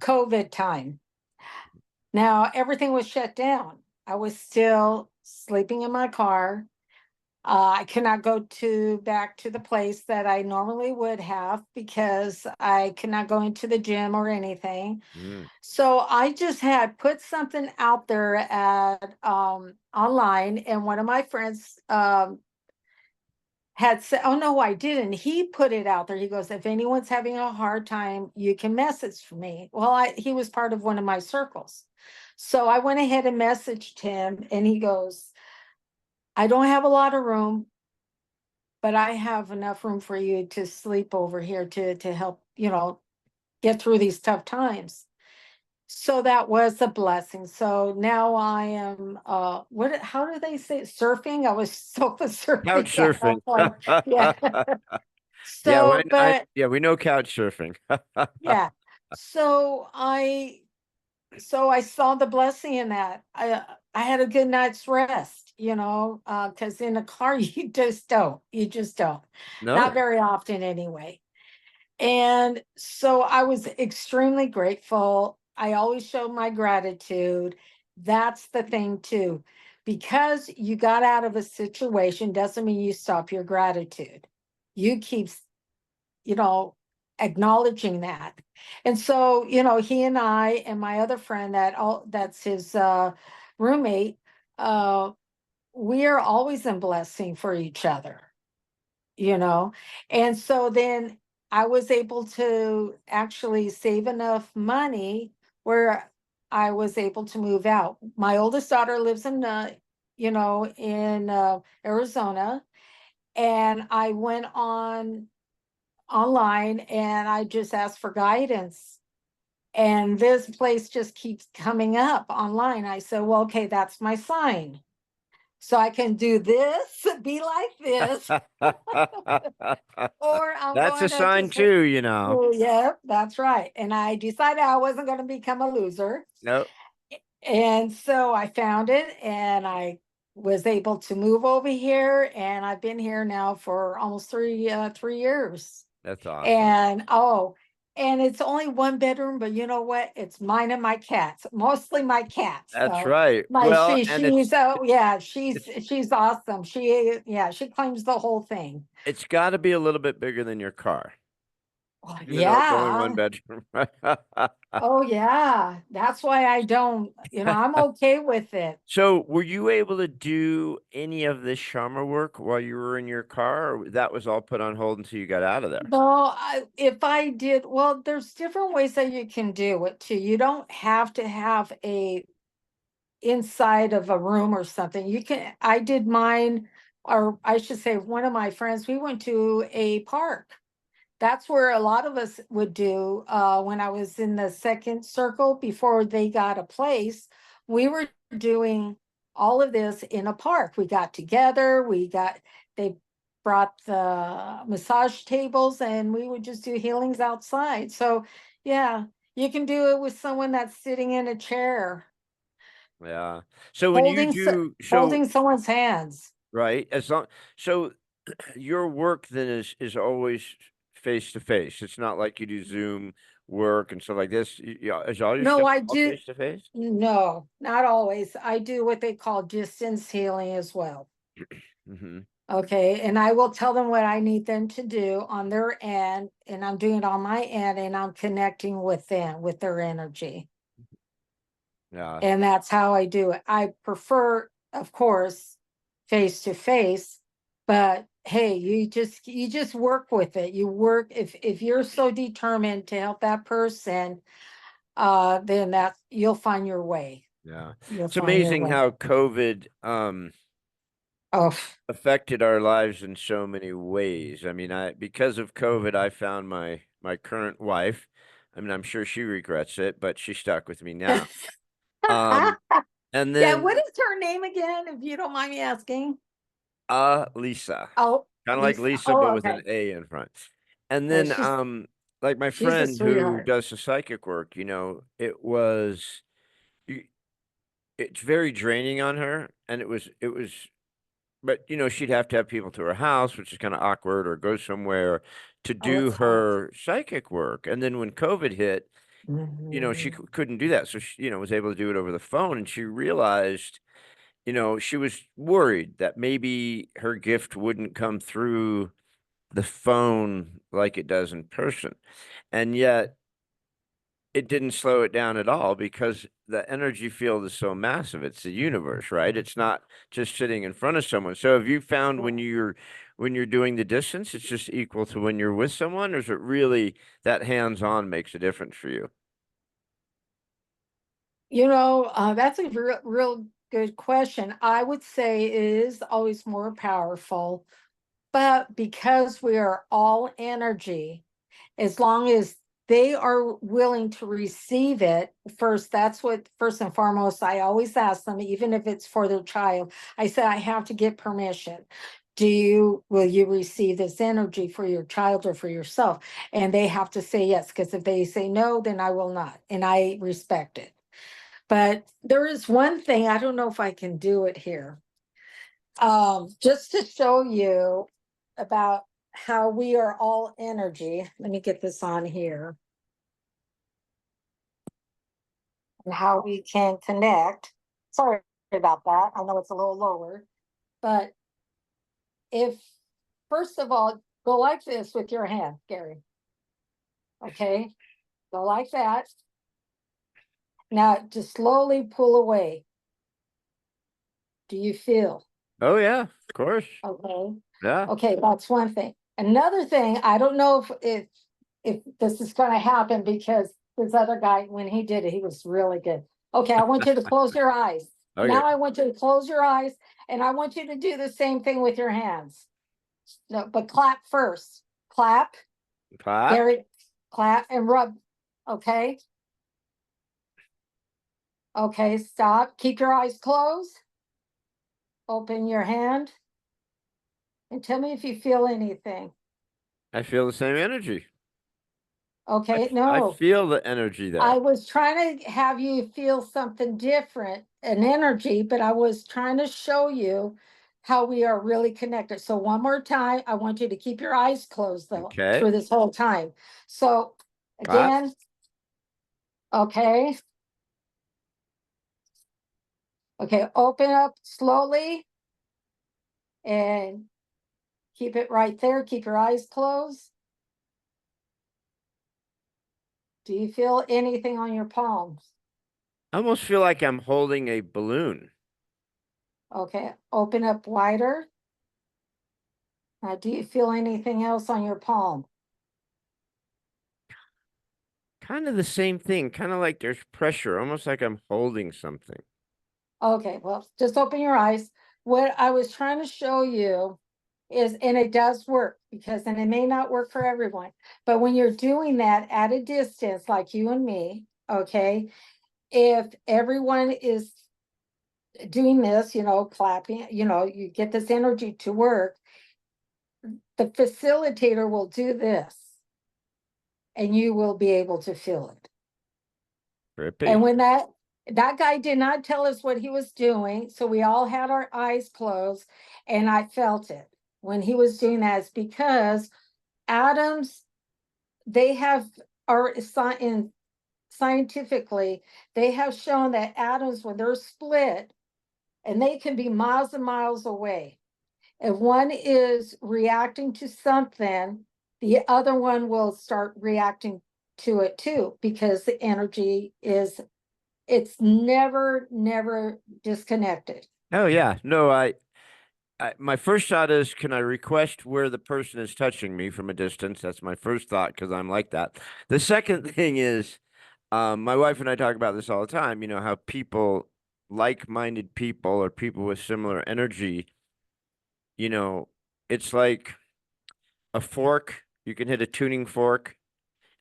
COVID time. Now everything was shut down. I was still sleeping in my car. I could not go to back to the place that I normally would have because I could not go into the gym or anything. Mm, So I just had put something out there at online, and one of my friends had said, oh no, I didn't. He put it out there. He goes, if anyone's having a hard time, you can message me. Well, he was part of one of my circles. So I went ahead and messaged him, and he goes, I don't have a lot of room, but I have enough room for you to sleep over here to help, get through these tough times. So that was a blessing. So now I am how do they say it? Surfing? I was sofa surfing couch at that surfing. point. Yeah. Yeah, well, So, but yeah, we know couch surfing. yeah. So I saw the blessing in that. I had a good night's rest, because in a car you just don't. Not No, very often anyway. And so I was extremely grateful. I always show my gratitude. That's the thing too. Because you got out of a situation doesn't mean you stop your gratitude. You keep, you know, acknowledging that. And so, he and I and my other friend that's his roommate, uh, we are always in blessing for each other, you know. And so then I was able to actually save enough money where I was able to move out. My oldest daughter lives in Arizona, and I went online and I just asked for guidance. And this place just keeps coming up online. I said, well, okay, that's my sign. So I can do this, be like this, or I'm that's a going to sign just, too, you know. oh, yeah, that's right. And I decided I wasn't going to become a loser. No, And so I found it and I was able to move over here. And I've been here now for almost 3 years. that's awesome. And it's only one bedroom, but you know what? It's mine and my cats, mostly my cats. That's So right. my Well, and yeah, it's she's awesome. She claims the whole thing. it's got to be a little bit bigger than your car, Well, even though it's only one yeah. bedroom. Oh yeah. That's why I don't, I'm okay with it. So, were you able to do any of this shaman work while you were in your car, or that was all put on hold until you got out of there? No, if I did, well, there's different ways that you can do it too. You don't have to have inside of a room or something. I did mine, or I should say, one of my friends, we went to a park. That's where a lot of us would do when I was in the second circle before they got a place. We were doing all of this in a park. We got together, they brought the massage tables, and we would just do healings outside. So, yeah, you can do it with someone that's sitting in a chair, Yeah. So when you holding do, holding someone's hands. right, as long, so your work then is always face to face. It's not like you do Zoom work and stuff like this. Yeah, is all your No, stuff I all do. face to face? No, not always. I do what they call distance healing as well. Mm-hmm. Okay, and I will tell them what I need them to do on their end, and I'm doing it on my end, and I'm connecting with them, with their energy. Yeah. And that's how I do it. I prefer, of course, face to face, but hey, you just work with it. You work if you're so determined to help that person, then that you'll find your way. Yeah. You'll It's find your amazing way. how COVID Oh, affected our lives in so many ways. I mean, because of COVID, I found my current wife. I mean, I'm sure she regrets it, but she's stuck with me now. Um, and yeah. then What is her name again, if you don't mind me asking? Lisa. Oh, Kind of like Lisa. Lisa, but Oh, with okay. an A in front. And then like my She's a friend who sweetheart. does the psychic work, you- it's very draining on her, and it was but she'd have to have people to her house, which is kind of awkward, or go somewhere to Oh, do it's hard. her psychic work. And then when COVID hit, she Mhm. couldn't do that. So she, was able to do it over the phone, and she realized, she was worried that maybe her gift wouldn't come through the phone like it does in person. And yet it didn't slow it down at all because the energy field is so massive. It's the universe, right? It's not just sitting in front of someone. So have you found when you're doing the distance, it's just equal to when you're with someone, or is it really that hands-on makes a difference for you? That's a real good question. I would say it is always more powerful, but because we are all energy, as long as they are willing to receive it first, that's what first and foremost I always ask them, even if it's for their child. I say I have to get permission. Will you receive this energy for your child or for yourself? And they have to say yes, because if they say no, then I will not, and I respect it. But there is one thing, I don't know if I can do it here. Just to show you about how we are all energy. Let me get this on here. And how we can connect. Sorry about that. I know it's a little lower, but if first of all, go like this with your hand, Gary. Okay, go like that. Now just slowly pull away. Do you feel? Oh yeah, of course. Okay. Yeah. Okay, that's one thing. Another thing, I don't know if this is going to happen, because this other guy, when he did it, he was really good. Okay, I want you to close your eyes. Okay. Now I want you to close your eyes, and I want you to do the same thing with your hands. No, but clap first. Clap, Clap. Gary, clap and rub. Okay. Okay, stop. Keep your eyes closed. Open your hand and tell me if you feel anything. I feel the same energy. Okay, I no. feel the energy I there. was trying to have you feel something different, an energy, but I was trying to show you how we are really connected. So one more time, I want you to keep your eyes closed though Okay. through this whole time. So Clap. again, okay. Okay, open up slowly and keep it right there. Keep your eyes closed. Do you feel anything on your palms? I almost feel like I'm holding a balloon. Okay, open up wider. Now, do you feel anything else on your palm? Kind of the same thing, kind of like there's pressure, almost like I'm holding something. Okay, well, just open your eyes. What I was trying to show you is, and it does work because, and it may not work for everyone, but when you're doing that at a distance, like you and me, okay, if everyone is doing this, clapping, you get this energy to work, the facilitator will do this and you will be able to feel it. And Trippy. when that guy did not tell us what he was doing, so we all had our eyes closed, and I felt it when he was doing that. It's because atoms, they have are in scientifically, they have shown that atoms, when they're split, and they can be miles and miles away. If one is reacting to something, the other one will start reacting to it too, because the energy is, it's never disconnected. Oh yeah. No, my first thought is, can I request where the person is touching me from a distance? That's my first thought because I'm like that. The second thing is, my wife and I talk about this all the time. You know how people, like-minded people or people with similar energy, you know, it's like a fork. You can hit a tuning fork,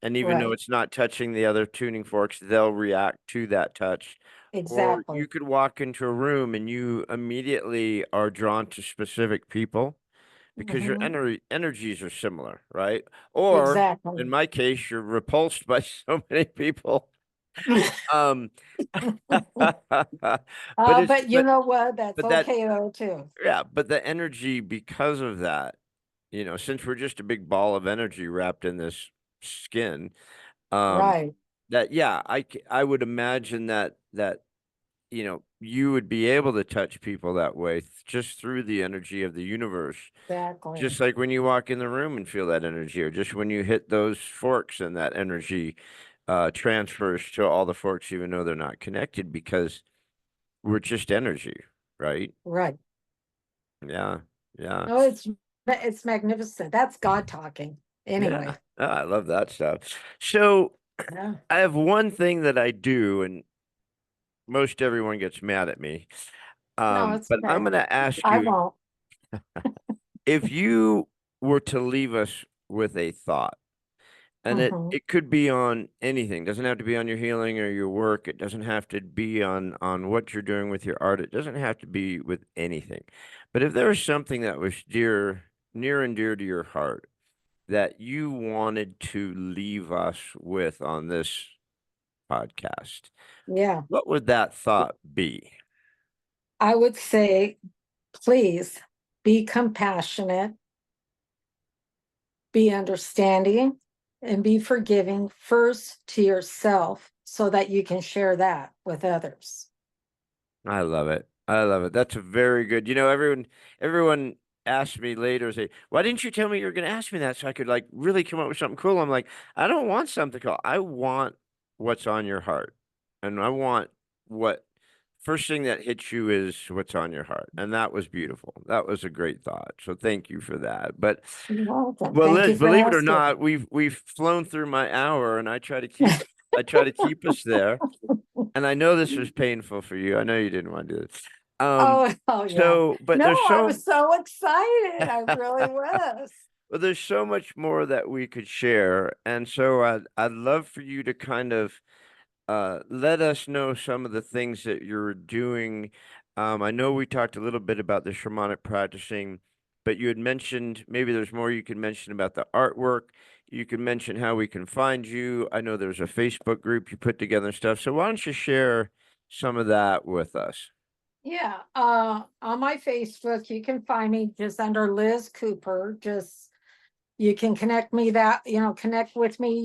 and even though Right, it's not touching the other tuning forks, they'll react to that touch. Or exactly. you could walk into a room and you immediately are drawn to specific people because your Mhm. energies are similar, right? Or in Exactly. my case, you're repulsed by so many people. Um, but it's But you know what? That's but that okay though too. yeah, but the energy because of that, since we're just a big ball of energy wrapped in this skin, um, Right, that yeah, I would imagine that you would be able to touch people that way just through the energy of the universe. exactly. Just like when you walk in the room and feel that energy, or just when you hit those forks and that energy transfers to all the forks, even though they're not connected, because we're just energy, right? Right. Yeah, yeah, No, it's magnificent. That's God talking. yeah. Anyway. Oh, I love that stuff. So Yeah. I have one thing that I do, and most everyone gets mad at me. No, it's But I'm okay. going to ask I you won't. if you were to leave us with a thought. And it Hmm. it could be on anything. Doesn't have to be on your healing or your work. It doesn't have to be on what you're doing with your art. It doesn't have to be with anything. But if there was something that was near and dear to your heart that you wanted to leave us with on this podcast, Yeah. what would that thought be? I would say, please be compassionate, be understanding, and be forgiving first to yourself so that you can share that with others. I love it. I love it. That's a very good. Everyone asked me later, say, "Why didn't you tell me you were going to ask me that so I could like really come up with something cool?" I'm like, I don't want something cool. I want what's on your heart, and I want what first thing that hits you is what's on your heart, and that was beautiful. That was a great thought. So thank you for that. But You're welcome. well, Thank Liz, you for believe it or asking. not, we've flown through my hour, and I try to keep us there. And I know this was painful for you. I know you didn't want to do this. Oh, yeah. But No, there's I so was so excited. I really was. well, there's so much more that we could share. And so I'd love for you to kind of let us know some of the things that you're doing. I know we talked a little bit about the shamanic practicing, but you had mentioned maybe there's more you can mention about the artwork. You can mention how we can find you. I know there's a Facebook group you put together and stuff. So why don't you share some of that with us? Yeah, on my Facebook, you can find me just under Liz Cooper. Just you can connect with me.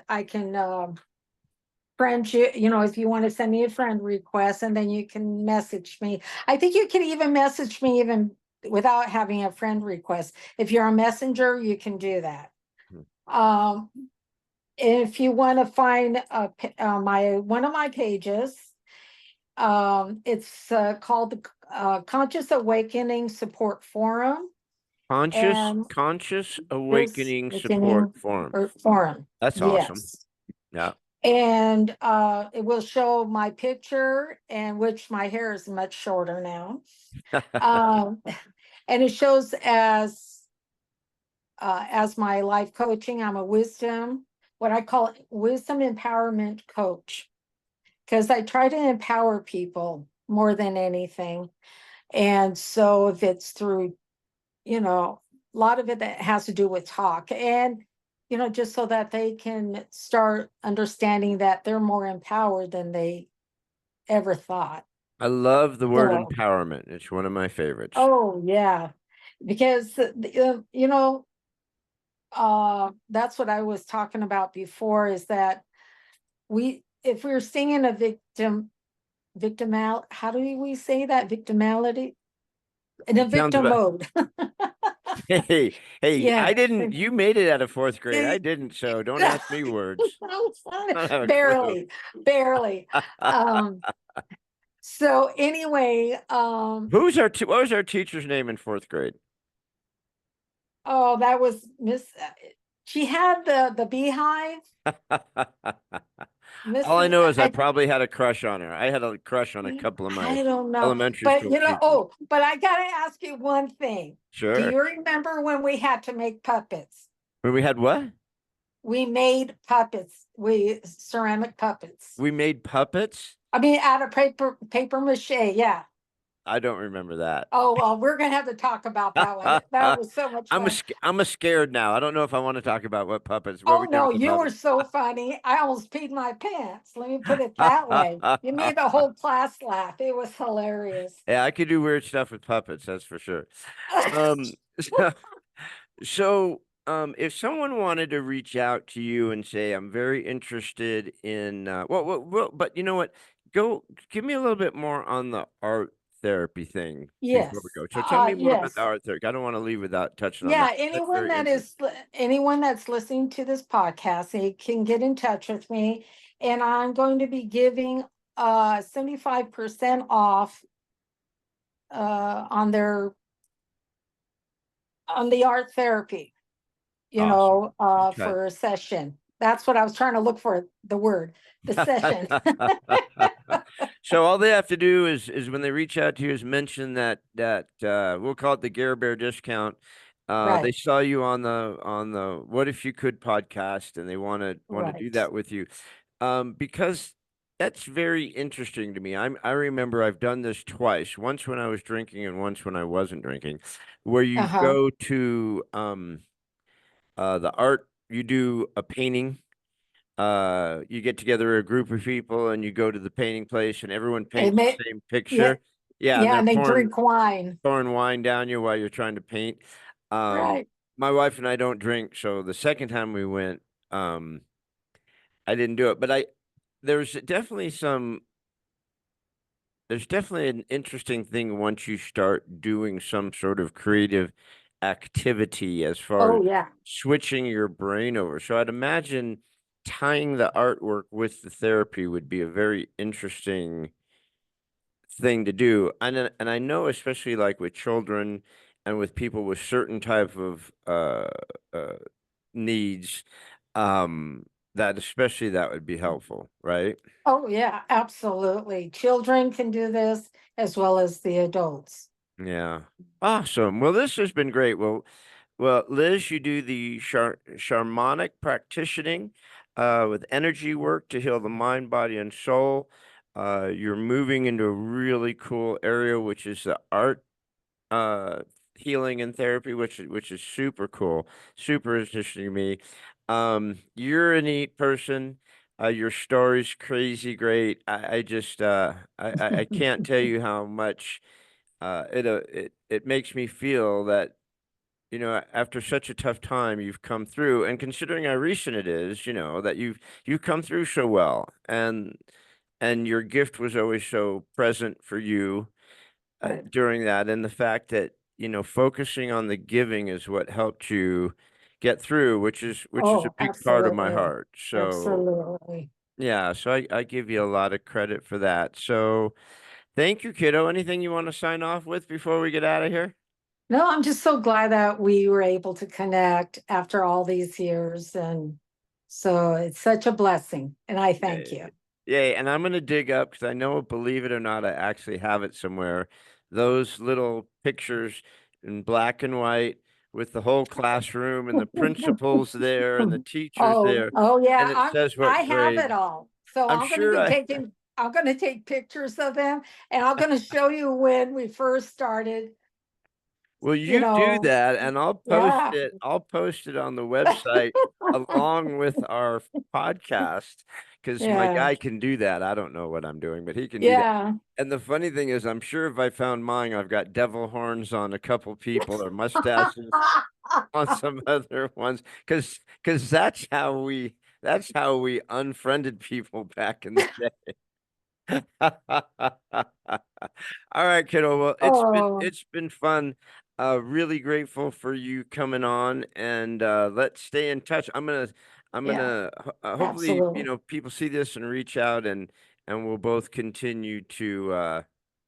I can friend you, if you want to send me a friend request, and then you can message me. I think you can even message me even without having a friend request. If you're a messenger, you can do that. Hmm. Um, if you want to find my one of my pages, it's called the Conscious Awakening Support Forum, and Conscious this Awakening Support awakening Forum. or forum. That's awesome. Yes. Yeah. And it will show my picture, and which my hair is much shorter now. And it shows as my life coaching. I'm a what I call wisdom empowerment coach, because I try to empower people more than anything. And so if it's through, a lot of it that has to do with talk, and just so that they can start understanding that they're more empowered than they ever thought. I love the word So, empowerment. It's one of my favorites. oh yeah, because that's what I was talking about before, is that if we're singing a how do we say that? Victimality? In a It sounds victim about, mode. hey, Yeah. I didn't, you made it out of fourth grade. I didn't, so don't ask me words. I don't have a clue. Barely, barely. Um, so anyway, What was our teacher's name in fourth grade? oh, that was Miss, she had the beehive. All I know is I I probably had a crush on her. I had a crush on a couple of my I don't know, elementary but school teachers. but I gotta ask you one thing. Do Sure. you remember when we had to make puppets? When we had what? We made puppets, ceramic puppets. We made puppets? I mean, out of paper mache, yeah. I don't remember that. Oh, well, we're gonna have to talk about that one. That was so much fun. I'm a scared now. I don't know if I want to talk about what Oh we did no, with the you were puppets. so funny. I almost peed my pants. Let me put it that way. You made the whole class laugh. It was hilarious. Yeah, I could do weird stuff with puppets, that's for sure. Um, so, if someone wanted to reach out to you and say, I'm very interested in, but you know what? Go give me a little bit more on the art therapy thing before we Yes. go. So tell me more about the Yes. art therapy. I don't want to leave without touching on Yeah, that. That's very interesting. anyone that's listening to this podcast, they can get in touch with me, and I'm going to be giving 75% off on the art therapy, Awesome. Okay. for a session. That's what I was trying to look for, the word, the session. So all they have to do is when they reach out to you is mention that we'll call it the Gare Bear discount. They Right, saw you on the What If You Could podcast and they want to do right. that with you. Because that's very interesting to me. I remember I've done this twice, once when I was drinking and once when I wasn't drinking, where you Uh-huh. go to the art, you do a painting, you get together a group of people and you go to the painting place and everyone And paints the same yeah, picture. Yeah, and yeah, they're and they pouring drink wine. pouring wine down you while you're trying to paint. Right. My wife and I don't drink, so the second time we went, I didn't do it, but there's definitely some there's definitely an interesting thing once you start doing some sort of creative activity as far as Oh yeah. switching your brain over. So I'd imagine tying the artwork with the therapy would be a very interesting thing to do. And I know especially like with children and with people with certain type of uh needs, that especially that would be helpful, right? Oh yeah, absolutely. Children can do this as well as the adults. Yeah. Awesome. Well, this has been great. Liz, you do the shamanic practicing with energy work to heal the mind, body, and soul. You're moving into a really cool area, which is the art uh, healing and therapy, which is super cool, super interesting to me. You're a neat person. Your story's crazy great. I just I can't tell you how much it makes me feel that after such a tough time you've come through, and considering how recent it is, that you've come through so well, and your gift was always so present for you Right. during that, and the fact that focusing on the giving is what helped you get through, which is a Oh, big part of my absolutely. heart. So Absolutely. yeah, so I give you a lot of credit for that. So thank you, kiddo. Anything you want to sign off with before we get out of here? No, I'm just so glad that we were able to connect after all these years. And So it's such a blessing, and I thank you. Yay. And I'm going to dig up, because I know, believe it or not, I actually have it somewhere. Those little pictures in black and white with the whole classroom and the principals there and the teachers there. Oh yeah, And it says what I have grade. it all. So I'm I'm going sure to be I- taking, I'm going to take pictures of them, and I'm going to show you when we first started. Well, You you do know, that, and I'll post yeah. it. I'll post it on the website along with our podcast, because my Yeah, guy can do that. I don't know what I'm doing, but he can do that. yeah. And the funny thing is, I'm sure if I found mine, I've got devil horns on a couple people or mustaches on some other ones, because that's how we unfriended people back in the day. All right, kiddo. Well, Oh, it's been fun. Really grateful for you coming on, and let's stay in touch. I'm yeah, gonna hopefully, absolutely. people see this and reach out, and we'll both continue to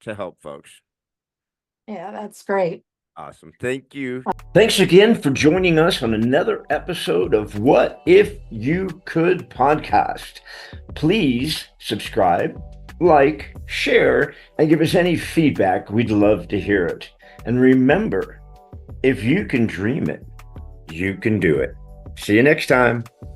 help folks. Yeah, that's great. Awesome. Thank you. Thanks again for joining us on another episode of What If You Could podcast. Please subscribe, like, share, and give us any feedback. We'd love to hear it. And remember, if you can dream it, you can do it. See you next time.